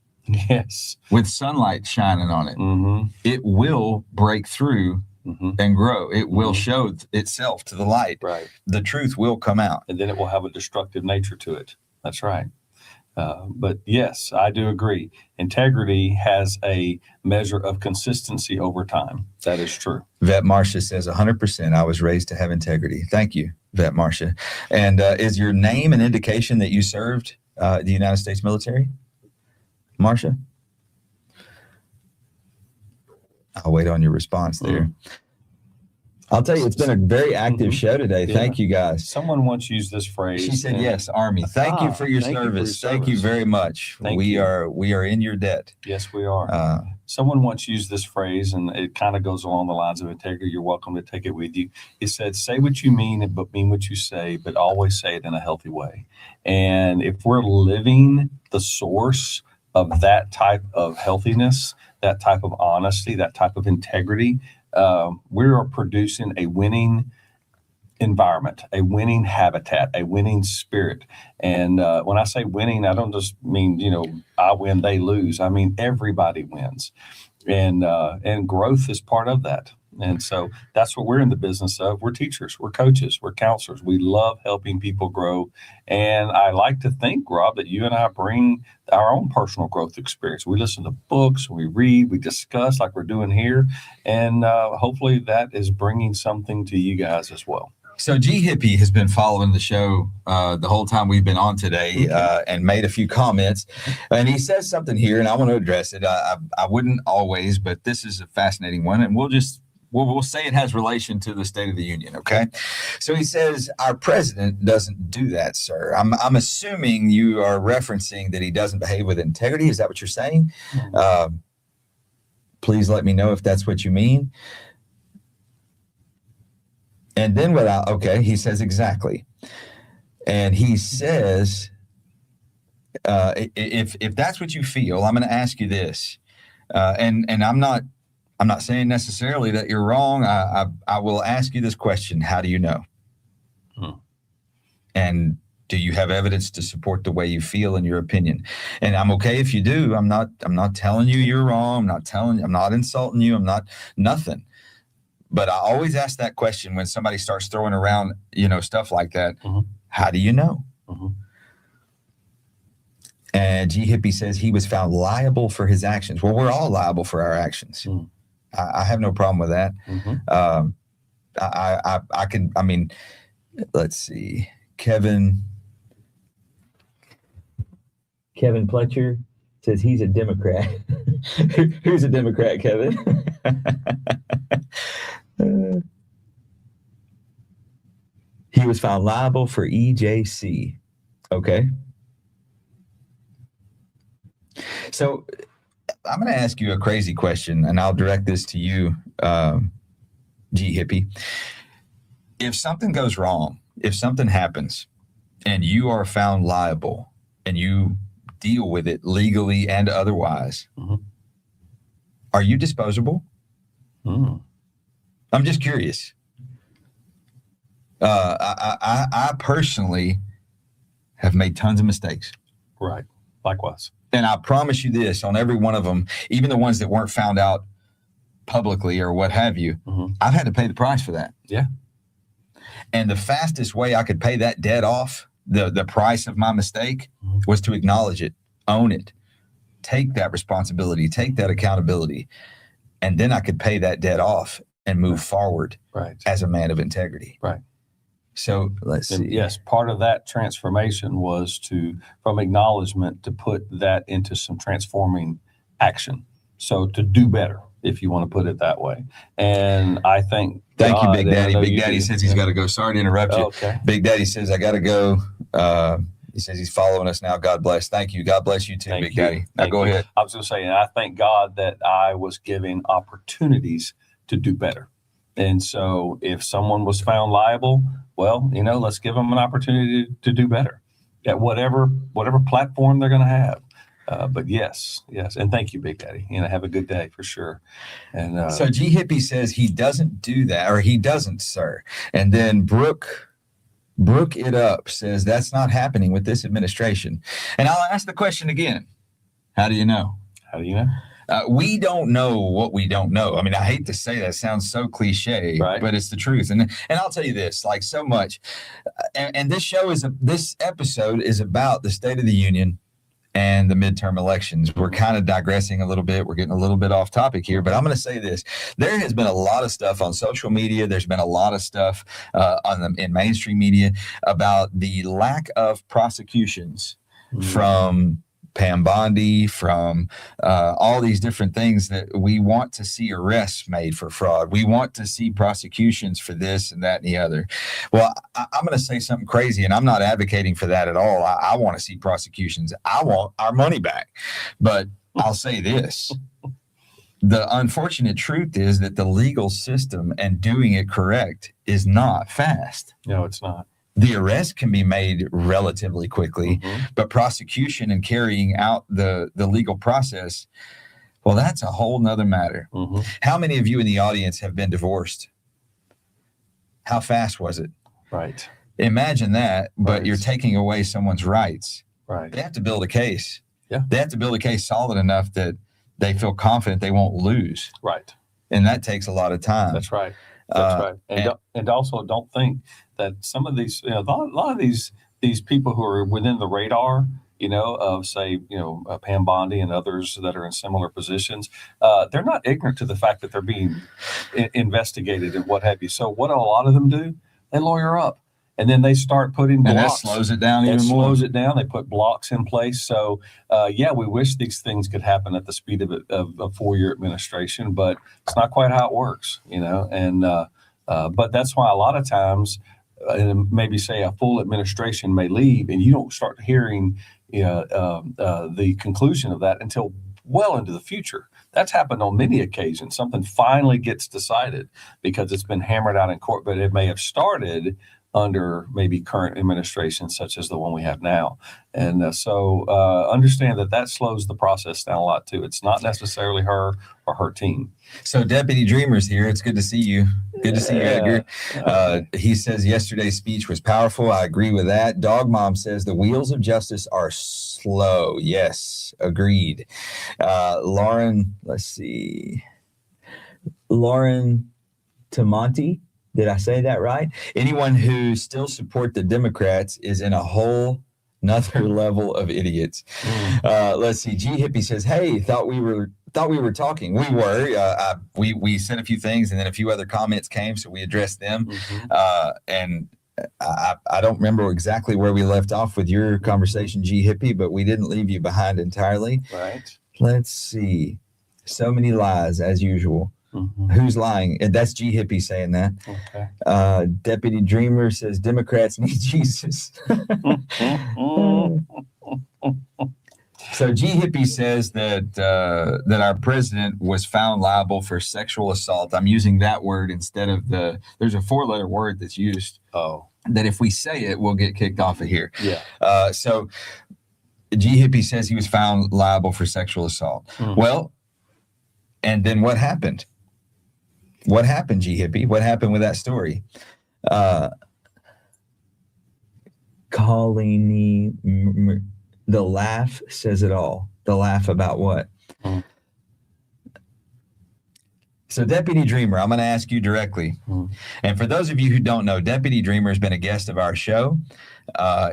Yes. with sunlight shining on it. Mm-hmm. It will break through Mm-hmm. and grow. It will show itself to the light. Right. The truth will come out. And then it will have a destructive nature to it. That's right. But yes, I do agree. Integrity has a measure of consistency over time. That is true. Vet Marcia says 100%. I was raised to have integrity. Thank you, Vet Marcia. And is your name an indication that you served the United States military, Marcia? I'll wait on your response there. I'll tell you, it's been a very active show today. Yeah. Thank you, guys. Someone once used this phrase. She said, and- yes, Army. Thank you for your thank you for service. your Thank you service. very much. Thank we you. are in your debt. Yes, we are. Someone once used this phrase, and it kind of goes along the lines of integrity. You're welcome to take it with you. It said, say what you mean, but mean what you say, but always say it in a healthy way. And if we're living the source of that type of healthiness, that type of honesty, that type of integrity, we are producing a winning environment, a winning habitat, a winning spirit. And when I say winning, I don't just mean, I win, they lose. I mean, everybody wins. And growth is part of that. And so that's what we're in the business of. We're teachers, we're coaches, we're counselors. We love helping people grow. And I like to think, Rob, that you and I bring our own personal growth experience. We listen to books, we read, we discuss like we're doing here. And hopefully that is bringing something to you guys as well. So G Hippie has been following the show the whole time we've been on today and made a few comments. And he says something here, and I want to address it. I wouldn't always, but this is a fascinating one. And we'll say it has relation to the State of the Union, okay? So he says, our president doesn't do that, sir. I'm assuming you are referencing that he doesn't behave with integrity. Is that what you're saying? Please let me know if that's what you mean. And then he says exactly. And he says, if that's what you feel, I'm going to ask you this. And I'm not saying necessarily that you're wrong. I will ask you this question. How do you know? And do you have evidence to support the way you feel in your opinion? And I'm okay if you do. I'm not telling you you're wrong. I'm not insulting you. I'm not nothing. But I always ask that question when somebody starts throwing around, stuff like that. How do you know? And G Hippie says he was found liable for his actions. Well, we're all liable for our actions. I have no problem with that. Let's see. Kevin Pletcher says he's a Democrat. Who's a Democrat, Kevin? He was found liable for EJC. Okay. So I'm going to ask you a crazy question, and I'll direct this to you, G Hippie. If something goes wrong, if something happens, and you are found liable, and you deal with it legally and otherwise, are you disposable? I'm just curious. I personally have made tons of mistakes. Right. Likewise. And I promise you this, on every one of them, even the ones that weren't found out publicly or what have you, I've had to pay the price for that. Yeah. And the fastest way I could pay that debt off, the price of my mistake, was to acknowledge it, own it, take that responsibility, take that accountability, and then I could pay that debt off and move forward Right. as a man of integrity. Right. So let's And see. yes, part of that transformation was from acknowledgement, to put that into some transforming action. So to do better, if you want to put it that way. And I think. Thank you, God, Big and I Daddy. know Big you Daddy do. says he's got to go. Sorry to interrupt you. Okay. Big Daddy says, I got to go. He says he's following us now. God bless. Thank you. God bless you too, Thank Big you. Daddy. Now Thank go you. ahead. I was going to say, and I thank God that I was given opportunities to do better. And so if someone was found liable, well, let's give them an opportunity to do better at whatever platform they're going to have. But yes. And thank you, Big Daddy. Have a good day for sure. And So G Hippie says he doesn't do that, or he doesn't, sir. And then Brooke It Up says that's not happening with this administration. And I'll ask the question again. How do you know? how do you know? We don't know what we don't know. I mean, I hate to say that, it sounds so cliche, Right. but it's the truth. And I'll tell you this, like so much, and this episode is about the State of the Union and the midterm elections. We're kind of digressing a little bit. We're getting a little bit off topic here, but I'm going to say this. There has been a lot of stuff on social media. There's been a lot of stuff in mainstream media about the lack of prosecutions from Pam Bondi, from all these different things that we want to see arrests made for fraud. We want to see prosecutions for this and that and the other. Well, I'm going to say something crazy, and I'm not advocating for that at all. I want to see prosecutions. I want our money back. But I'll say this. The unfortunate truth is that the legal system and doing it correct is not fast. No, it's not. The arrest can be made relatively quickly, Mhm. but prosecution and carrying out the legal process, well, that's a whole nother matter. Mhm. How many of you in the audience have been divorced? How fast was it? Right. Imagine that, but Right. you're taking away someone's rights. Right. They have to build a case. Yeah. They have to build a case solid enough that they feel confident they won't lose. Right. And that takes a lot of time. That's right. That's right. and- And also don't think that some of these, a lot of these people who are within the radar, of say, Pam Bondi and others that are in similar positions, they're not ignorant to the fact that they're being investigated and what have you. So what do a lot of them do? They lawyer up, and then they start putting And that blocks. slows it down It even more. slows it down. They put blocks in place. So, we wish these things could happen at the speed of a 4-year administration, but it's not quite how it works, And but that's why a lot of times, and maybe say a full administration may leave, and you don't start hearing the conclusion of that until well into the future. That's happened on many occasions. Something finally gets decided because it's been hammered out in court, but it may have started under maybe current administration, such as the one we have now. And so understand that slows the process down a lot too. It's not necessarily her or her team. So Deputy Dreamer's here. It's good to see you. Good to see you, Edgar. He says yesterday's speech was powerful. I agree with that. Dog Mom says the wheels of justice are slow. Yes, agreed. Lauren, let's see. Lauren Tamonti. Did I say that right? Anyone who still support the Democrats is in a whole another level of idiots. Let's see. G Hippie says, "Hey, thought we were talking. We were. We said a few things, and then a few other comments came, so we addressed them. And I don't remember exactly where we left off with your conversation, G Hippie, but we didn't leave you behind entirely. Right. Let's see. So many lies as usual. Mhm. Who's lying? And that's G Hippie saying that. Okay. Deputy Dreamer says Democrats need Jesus. So G Hippie says that our president was found liable for sexual assault. I'm using that word instead of there's a 4-letter word that's used Oh, that if we say it, we'll get kicked off of here. yeah. So G Hippie says he was found liable for sexual assault. Mhm. Well, and then what happened? What happened, G Hippie? What happened with that story? Colleen, the laugh says it all. The laugh about what? Mm. So, Deputy Dreamer, I'm going to ask you directly. Mm. And for those of you who don't know, Deputy Dreamer has been a guest of our show.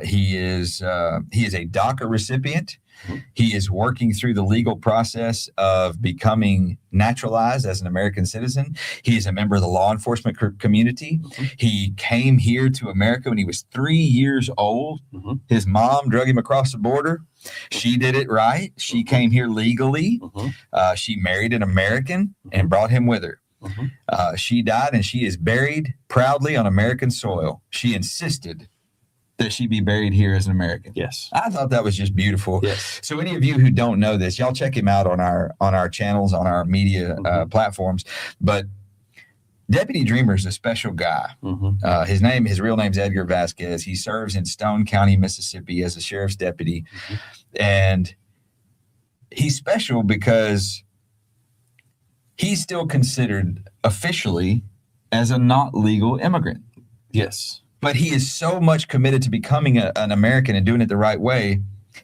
He is a DACA recipient. He is working through the legal process of becoming naturalized as an American citizen. He is a member of the law enforcement community. He came here to America when he was 3 years old. Mhm. His mom drug him across the border. She did it right. She came here legally. Mhm. She married an American and brought him with her. Mhm. She died and she is buried proudly on American soil. She insisted that she be buried here as an American. Yes. I thought that was just beautiful. Yes. So any of you who don't know this, y'all check him out on our channels, on our media platforms. But Deputy Dreamer is a special guy. Mhm. His real name's Edgar Vasquez. He serves in Stone County, Mississippi as a sheriff's deputy. And he's special because he's still considered officially as a not legal immigrant. Yes. But he is so much committed to becoming an American and doing it the right way.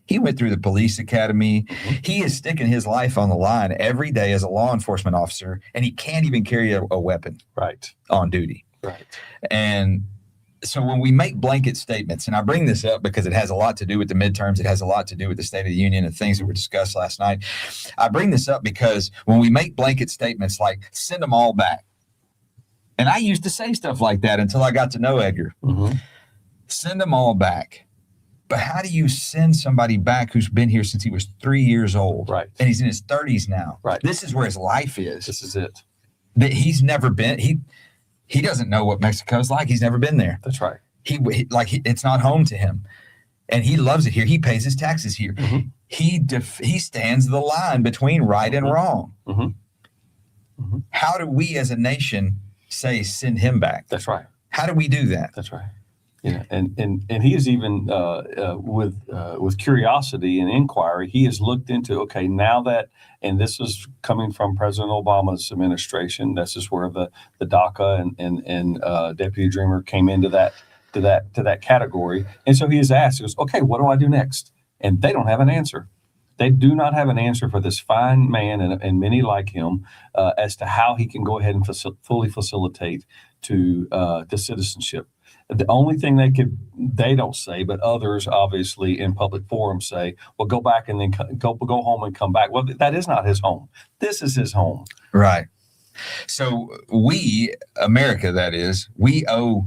He went through the police academy. He is sticking his life on the line every day as a law enforcement officer, and he can't even carry a weapon Right. on duty. Right. And so when we make blanket statements, and I bring this up because it has a lot to do with the midterms, it has a lot to do with the State of the Union and things that were discussed last night. I bring this up because when we make blanket statements like send them all back, and I used to say stuff like that until I got to know Edgar. Mhm. Send them all back. But how do you send somebody back who's been here since he was 3 years old? Right. And he's in his 30s now. Right. This is where his life is. This is it. That he's never been. He doesn't know what Mexico's like. He's never been there. That's right. It's not home to him, and he loves it here. He pays his taxes here. Mhm. He stands the line between right and wrong. Mhm. Mhm. How do we as a nation say send him back? That's right. How do we do that? That's right. Yeah, and he is even with curiosity and inquiry, he has looked into, okay, now that, and this is coming from President Obama's administration. This is where the DACA and Deputy Dreamer came into that category, and so he has asked, he goes, okay, what do I do next? And they don't have an answer. They do not have an answer for this fine man and many like him as to how he can go ahead and fully facilitate to citizenship. The only thing they don't say, but others obviously in public forums say, well, go back and then go home and come back. Well, that is not his home. This is his home. Right. So we, America, that is, we owe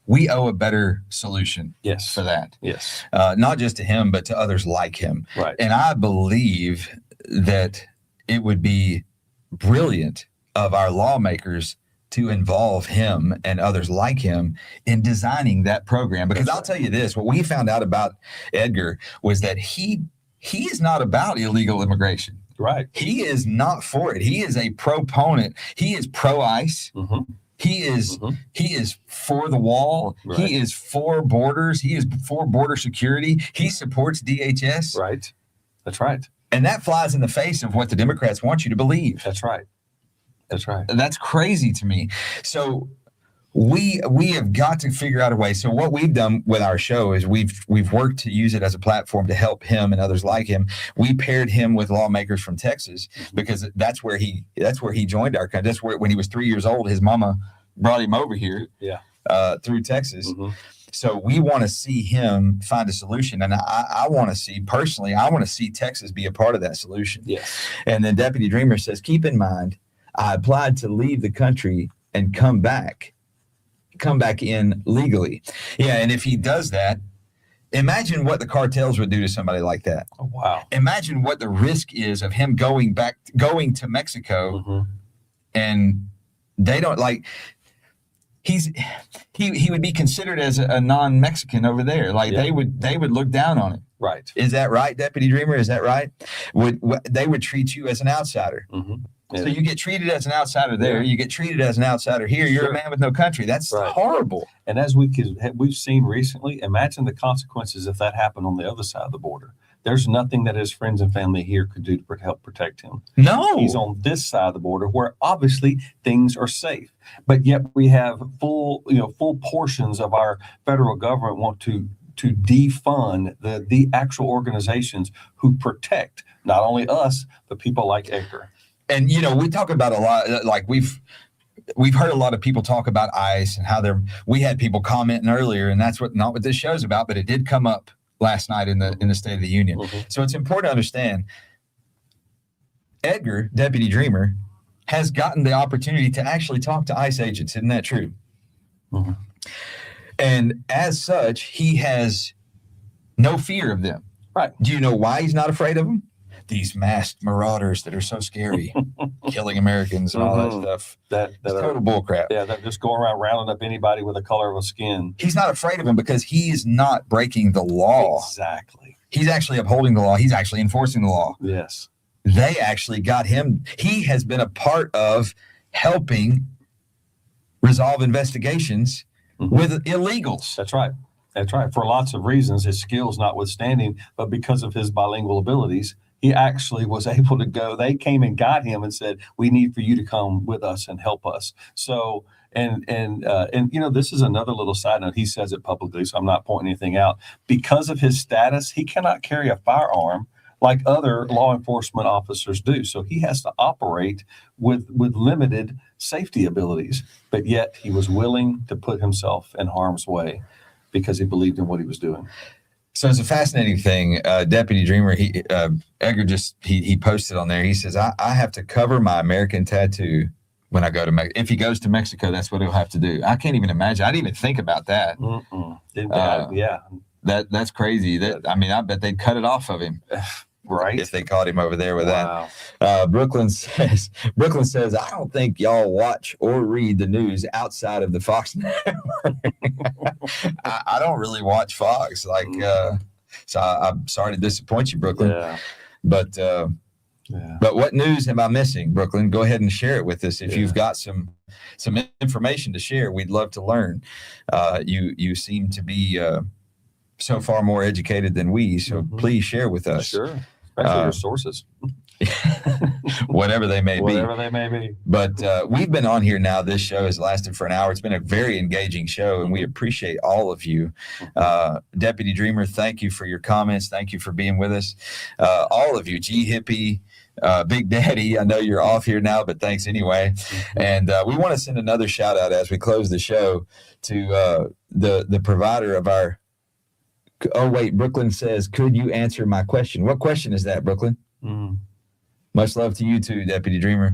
a better solution Yes. for that. Yes. Not just to him, but to others like him. Right. And I believe that it would be brilliant of our lawmakers to involve him and others like him in designing that program. Because I'll tell you this, what we found out about Edgar was that he is not about illegal immigration. Right. He is not for it. He is a proponent. He is pro-ICE. Mm-hmm. He is for the wall. Right. He is for borders. He is for border security. He supports DHS. Right. That's right. And that flies in the face of what the Democrats want you to believe. That's right. That's right. That's crazy to me. So we have got to figure out a way. So what we've done with our show is we've worked to use it as a platform to help him and others like him. We paired him with lawmakers from Texas because that's where he joined our country. That's where, when he was 3 years old, his mama brought him over here. Yeah. Through Texas. Mm-hmm. So we want to see him find a solution. And I want to see, personally, I want to see Texas be a part of that solution. Yes. And then Deputy Dreamer says, keep in mind, I applied to leave the country and come back in legally. Yeah. And if he does that, imagine what the cartels would do to somebody like that. Oh, wow. Imagine what the risk is of him going to Mexico Mm-hmm. and they don't like, he would be considered as a non-Mexican over there. Like Yeah. they would look down on it. Right. Is that right, Deputy Dreamer? Is that right? They would treat you as an outsider. Mm-hmm. So you get treated as an outsider there. Yeah. You get treated as an outsider here. You're Sure. a man with no country. That's Right. horrible. And as we've seen recently, imagine the consequences if that happened on the other side of the border. There's nothing that his friends and family here could do to help protect him. No. He's on this side of the border where obviously things are safe, but yet we have full portions of our federal government want to defund the actual organizations who protect not only us but people like Edgar. And we talk about a lot, like we've heard a lot of people talk about ICE and how we had people commenting earlier, and that's not what this show's about, but it did come up last night in the State of the Union. So it's important to understand Edgar, Deputy Dreamer, has gotten the opportunity to actually talk to ICE agents. Isn't that true? And as such, he has no fear of them. Right. Do you know why he's not afraid of them? These masked marauders that are so scary, killing Americans and all that stuff. It's total bullcrap. Yeah, they're just going around rounding up anybody with the color of a skin. He's not afraid of them because he's not breaking the law. Exactly. He's actually upholding the law. He's actually enforcing the law. Yes. They actually got him. He has been a part of helping resolve investigations with illegals. That's right. That's right. For lots of reasons, his skills notwithstanding, but because of his bilingual abilities, he actually was able to go. They came and got him and said, "We need for you to come with us and help us." So, and this is another little side note. He says it publicly, so I'm not pointing anything out. Because of his status, he cannot carry a firearm like other law enforcement officers do. So he has to operate with limited safety abilities, but yet he was willing to put himself in harm's way because he believed in what he was doing. So it's a fascinating thing. Deputy Dreamer, Edgar he posted on there. He says, I have to cover my American tattoo when I go to Mexico. If he goes to Mexico, that's what he'll have to do. I can't even imagine. I didn't even think about that. Yeah. That's crazy. I bet they'd cut it off of him. Right. If they caught him over there with that. Brooklyn says, I don't think y'all watch or read the news outside of the Fox network. I don't really watch Fox. So I'm sorry to disappoint you, Brooklyn. Yeah. But what news am I missing, Brooklyn? Go ahead and share it with us. If you've got some information to share, we'd love to learn. You seem to be so far more educated than we, so please share with us. Sure. Especially your sources. Whatever they may be. But we've been on here now. This show has lasted for an hour. It's been a very engaging show, and we appreciate all of you. Deputy Dreamer, thank you for your comments. Thank you for being with us. All of you, G Hippie, Big Daddy, I know you're off here now, but thanks anyway. And we want to send another shout out as we close the show to the provider of our. Oh, wait, Brooklyn says, could you answer my question? What question is that, Brooklyn? Much love to you too, Deputy Dreamer.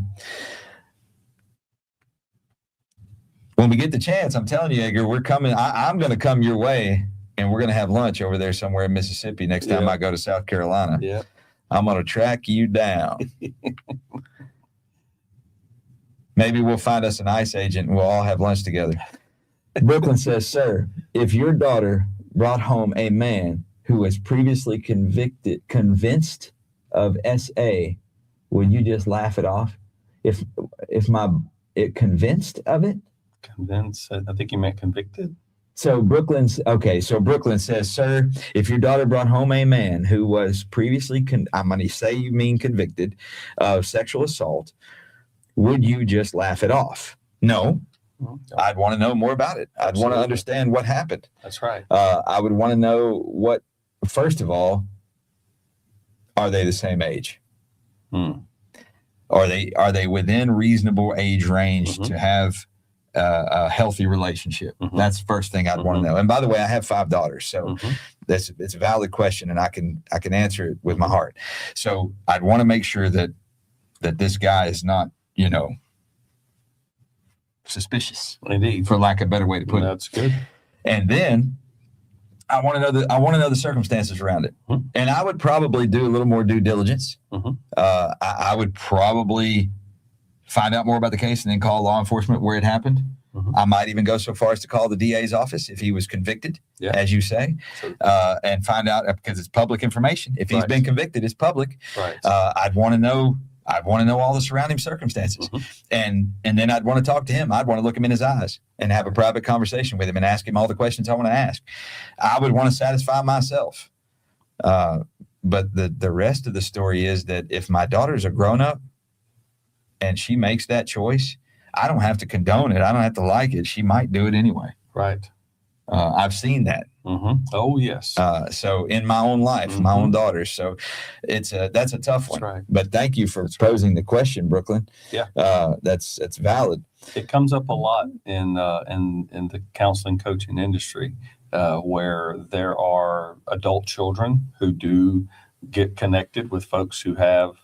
When we get the chance, I'm telling you, Edgar, we're coming. I'm going to come your way, and we're going to have lunch over there somewhere in Mississippi next time I go to South Carolina. Yeah. I'm going to track you down. Maybe we'll find us an ICE agent, and we'll all have lunch together. Brooklyn says, sir, if your daughter brought home a man who was previously convinced of SA, would you just laugh it off? If convinced of it? Convinced? I think you meant convicted. So Brooklyn says, sir, if your daughter brought home a man who was previously, I'm going to say you mean convicted of sexual assault, would you just laugh it off? No. I'd want to know more about it. I'd want to understand what happened. That's right. I would want to know first of all, are they the same age? Are they within reasonable age range to have a healthy relationship? That's the first thing I'd want to know. And by the way, I have 5 daughters, so it's a valid question, and I can answer it with my heart. So I'd want to make sure that this guy is not, suspicious, indeed, for lack of a better way to put it. That's good. And then I want to know the circumstances around it. And I would probably do a little more due diligence. I would probably find out more about the case and then call law enforcement where it happened. I might even go so far as to call the DA's office if he was convicted, as you say, and find out, because it's public information. If he's been convicted, it's public. I'd want to know all the surrounding circumstances. And then I'd want to talk to him. I'd want to look him in his eyes and have a private conversation with him and ask him all the questions I want to ask. I would want to satisfy myself. But the rest of the story is that if my daughter's a grown-up and she makes that choice, I don't have to condone it. I don't have to like it. She might do it anyway. Right. I've seen that. Oh, yes. So in my own life, my own daughters. So that's a tough one. right. But thank you for posing the question, Brooklyn. Yeah. That's valid. It comes up a lot in the counseling coaching industry, where there are adult children who do get connected with folks who have,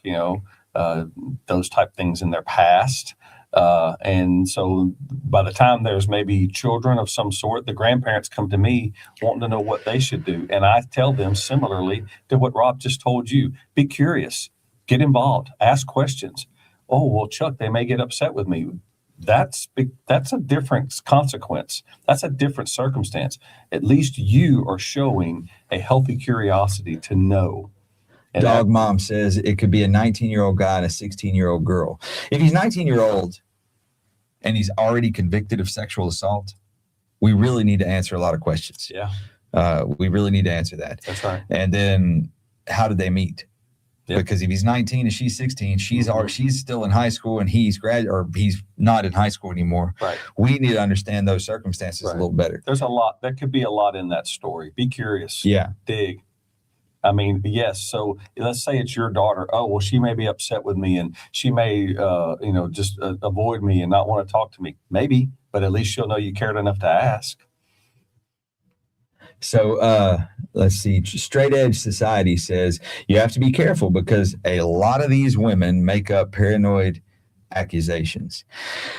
those type things in their past. And so by the time there's maybe children of some sort, the grandparents come to me wanting to know what they should do. And I tell them similarly to what Rob just told you, be curious, get involved, ask questions. Oh, well, Chuck, they may get upset with me. That's a different consequence. That's a different circumstance. At least you are showing a healthy curiosity to know. And Dog Mom says it could be a 19-year-old guy and a 16-year-old girl. If he's 19-year-old and he's already convicted of sexual assault, we really need to answer a lot of questions. Yeah, We really need to answer that. that's right. And then how did they meet? Yep. Because if he's 19 and she's 16, she's still in high school and he's not in high school anymore. Right. We need to understand those circumstances a Right. little better. There's a lot. There could be a lot in that story. Be curious. Yeah. Dig. I mean, yes. So let's say it's your daughter. Oh, well, she may be upset with me and she may, just avoid me and not want to talk to me. Maybe, but at least she'll know you cared enough to ask. So let's see. Straight Edge Society says you have to be careful because a lot of these women make up paranoid accusations.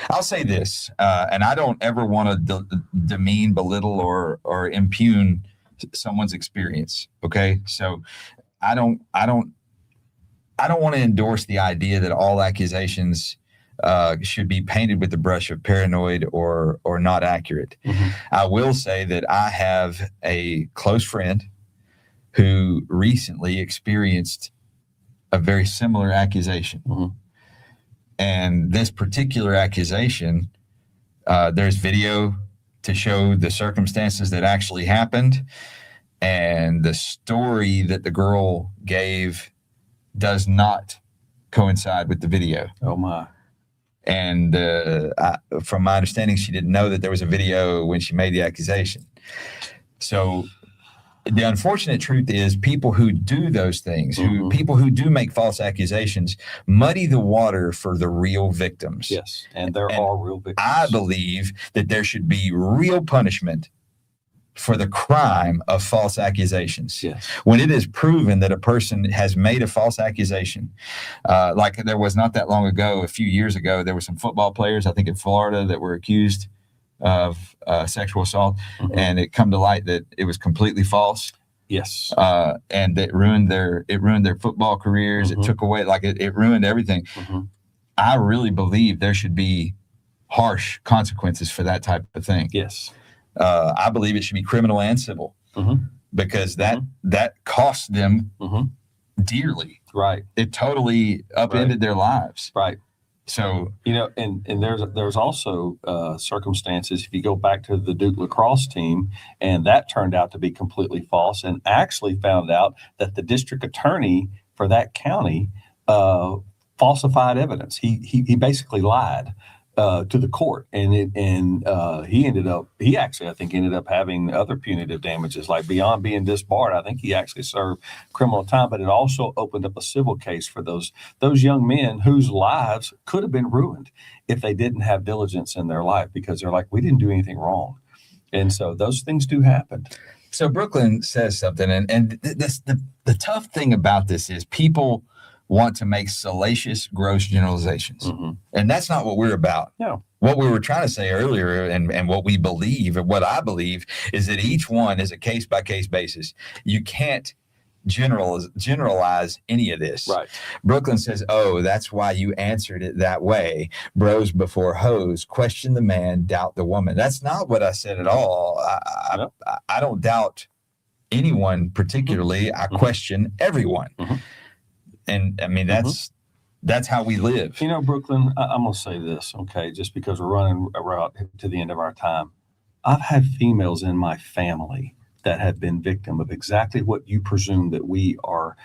I'll say this, and I don't ever want to demean, belittle, or impugn someone's experience. Okay, so I don't want to endorse the idea that all accusations should be painted with the brush of paranoid or not accurate. I will say that I have a close friend who recently experienced a very similar accusation. And this particular accusation, there's video to show the circumstances that actually happened. And the story that the girl gave does not coincide with the video. Oh, my. And from my understanding, she didn't know that there was a video when she made the accusation. So the unfortunate truth is people who do those things, people who do make false accusations, muddy the water for the real victims. Yes, and there are real victims. I believe that there should be real punishment for the crime of false accusations. Yes. When it is proven that a person has made a false accusation, like there was not that long ago, a few years ago, there were some football players, I think in Florida, that were accused of sexual assault, and it come to light that it was completely false. Yes. And it ruined their football careers. It took away, it ruined everything. I really believe there should be harsh consequences for that type of thing. Yes. I believe it should be criminal and civil because that cost them dearly. Right. It totally upended their lives. Right. So, and there's also circumstances, if you go back to the Duke lacrosse team, and that turned out to be completely false, and actually found out that the district attorney for that county falsified evidence. He basically lied to the court, and he actually, I think, ended up having other punitive damages, like beyond being disbarred. I think he actually served criminal time, but it also opened up a civil case for those young men whose lives could have been ruined if they didn't have diligence in their life, because they're like, we didn't do anything wrong. And so those things do happen. So Brooklyn says something, and the tough thing about this is people want to make salacious, gross generalizations. And that's not what we're about. No. What we were trying to say earlier and what we believe, and what I believe, is that each one is a case-by-case basis. You can't generalize any of this. Right. Brooklyn says, oh, that's why you answered it that way. Bros before hoes. Question the man, doubt the woman. That's not what I said at all. I don't doubt anyone particularly. I question everyone. And I mean, that's how we live. Brooklyn, I'm going to say this, okay, just because we're running around to the end of our time. I've had females in my family that have been victim of exactly what you presume that we are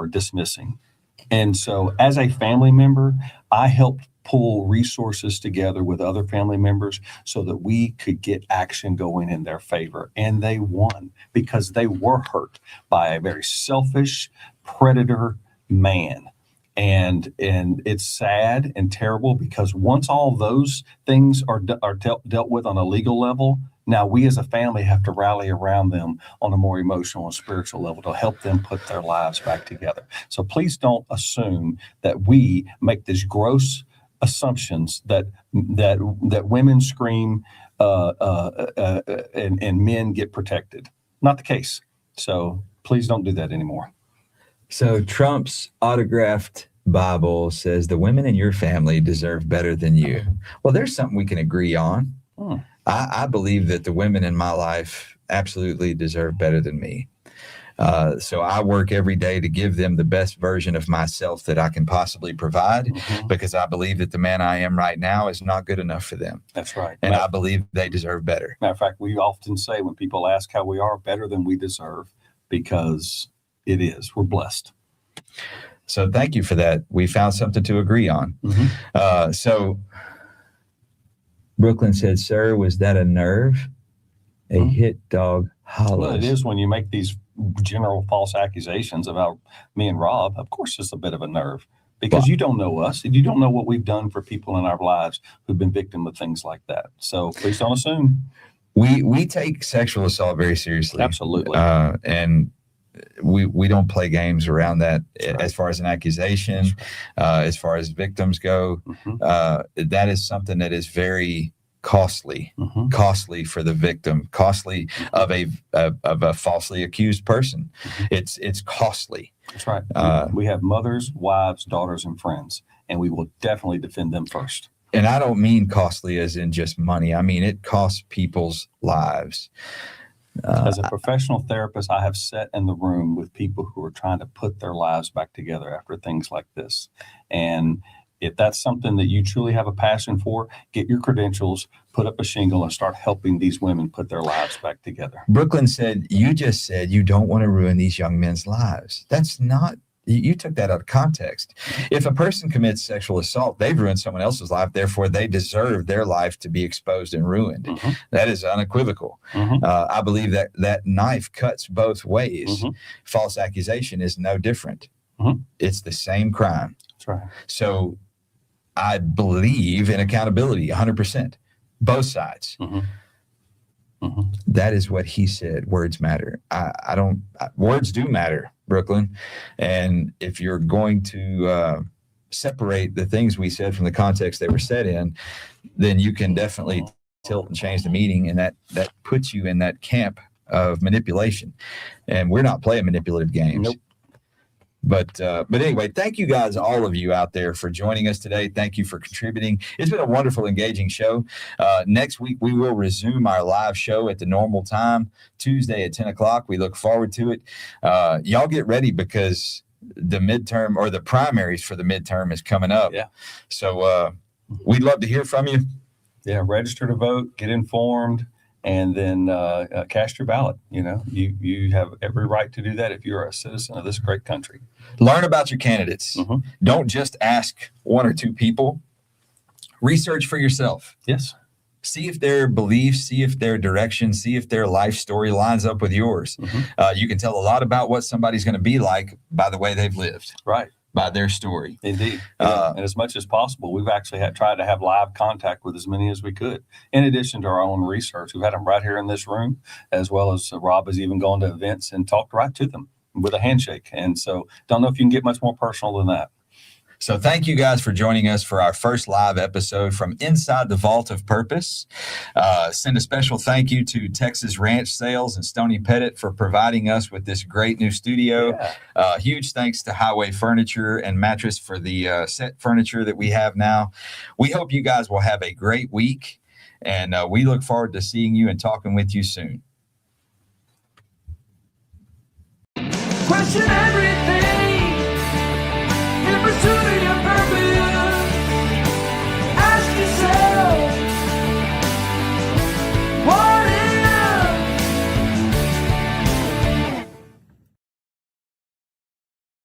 dismissing. And so, as a family member, I helped pull resources together with other family members so that we could get action going in their favor. And they won because they were hurt by a very selfish predator man. And it's sad and terrible because once all those things are dealt with on a legal level, now we as a family have to rally around them on a more emotional and spiritual level to help them put their lives back together. So please don't assume that we make these gross assumptions that women scream and men get protected. Not the case. So please don't do that anymore. So Trump's autographed Bible says the women in your family deserve better than you. Well, there's something we can agree on. I believe that the women in my life absolutely deserve better than me. So I work every day to give them the best version of myself that I can possibly provide, because I believe that the man I am right now is not good enough for them. That's right. And I believe they deserve better. Matter of fact, we often say when people ask how we are, better than we deserve, because it is. We're blessed. So thank you for that. We found something to agree on. So Brooklyn said, "Sir, was that a nerve? A hit dog hollows." Well, it is when you make these general false accusations about me and Rob. Of course, it's a bit of a nerve because you don't know us and you don't know what we've done for people in our lives who've been victim of things like that. So please don't assume. We take sexual assault very seriously. Absolutely. And we don't play games around that. Right. As far as an accusation, as far as victims go. That is something that is very costly for the victim, costly of a falsely accused person. It's costly. That's right. We have mothers, wives, daughters, and friends, and we will definitely defend them first. And I don't mean costly as in just money. I mean, it costs people's lives. As a professional therapist, I have sat in the room with people who are trying to put their lives back together after things like this. And if that's something that you truly have a passion for, get your credentials, put up a shingle, and start helping these women put their lives back together. Brooklyn said, "You just said you don't want to ruin these young men's lives." That's not, you took that out of context. If a person commits sexual assault, they've ruined someone else's life. Therefore, they deserve their life to be exposed and ruined. That is unequivocal. I believe that knife cuts both ways. False accusation is no different. It's the same crime. That's right. So I believe in accountability 100%, both sides. That is what he said. Words matter. Words do matter, Brooklyn. And if you're going to separate the things we said from the context they were said in, then you can definitely tilt and change the meaning. And that puts you in that camp of manipulation. And we're not playing manipulative games. Nope. But anyway, thank you guys, all of you out there, for joining us today. Thank you for contributing. It's been a wonderful, engaging show. Next week, we will resume our live show at the normal time, Tuesday at 10 o'clock. We look forward to it. Y'all get ready because the midterm, or the primaries for the midterm, is coming up. Yeah. So we'd love to hear from you. Yeah, register to vote, get informed, and then cast your ballot. You have every right to do that if you're a citizen of this great country. Learn about your candidates. Don't just ask one or two people. Research for yourself. Yes. See if their beliefs, see if their direction, see if their life story lines up with yours. You can tell a lot about what somebody's going to be like by the way they've lived. Right. By their story. Indeed. And as much as possible, we've actually tried to have live contact with as many as we could, in addition to our own research. We've had them right here in this room, as well as Rob has even gone to events and talked right to them with a handshake. And so don't know if you can get much more personal than that. So thank you guys for joining us for our first live episode from Inside the Vault of Purpose. Send a special thank you to Texas Ranch Sales and Stony Pettit for providing us with this great new studio. Huge thanks to Highway Furniture and Mattress for the set furniture that we have now. We hope you guys will have a great week, and we look forward to seeing you and talking with you soon. Question everything.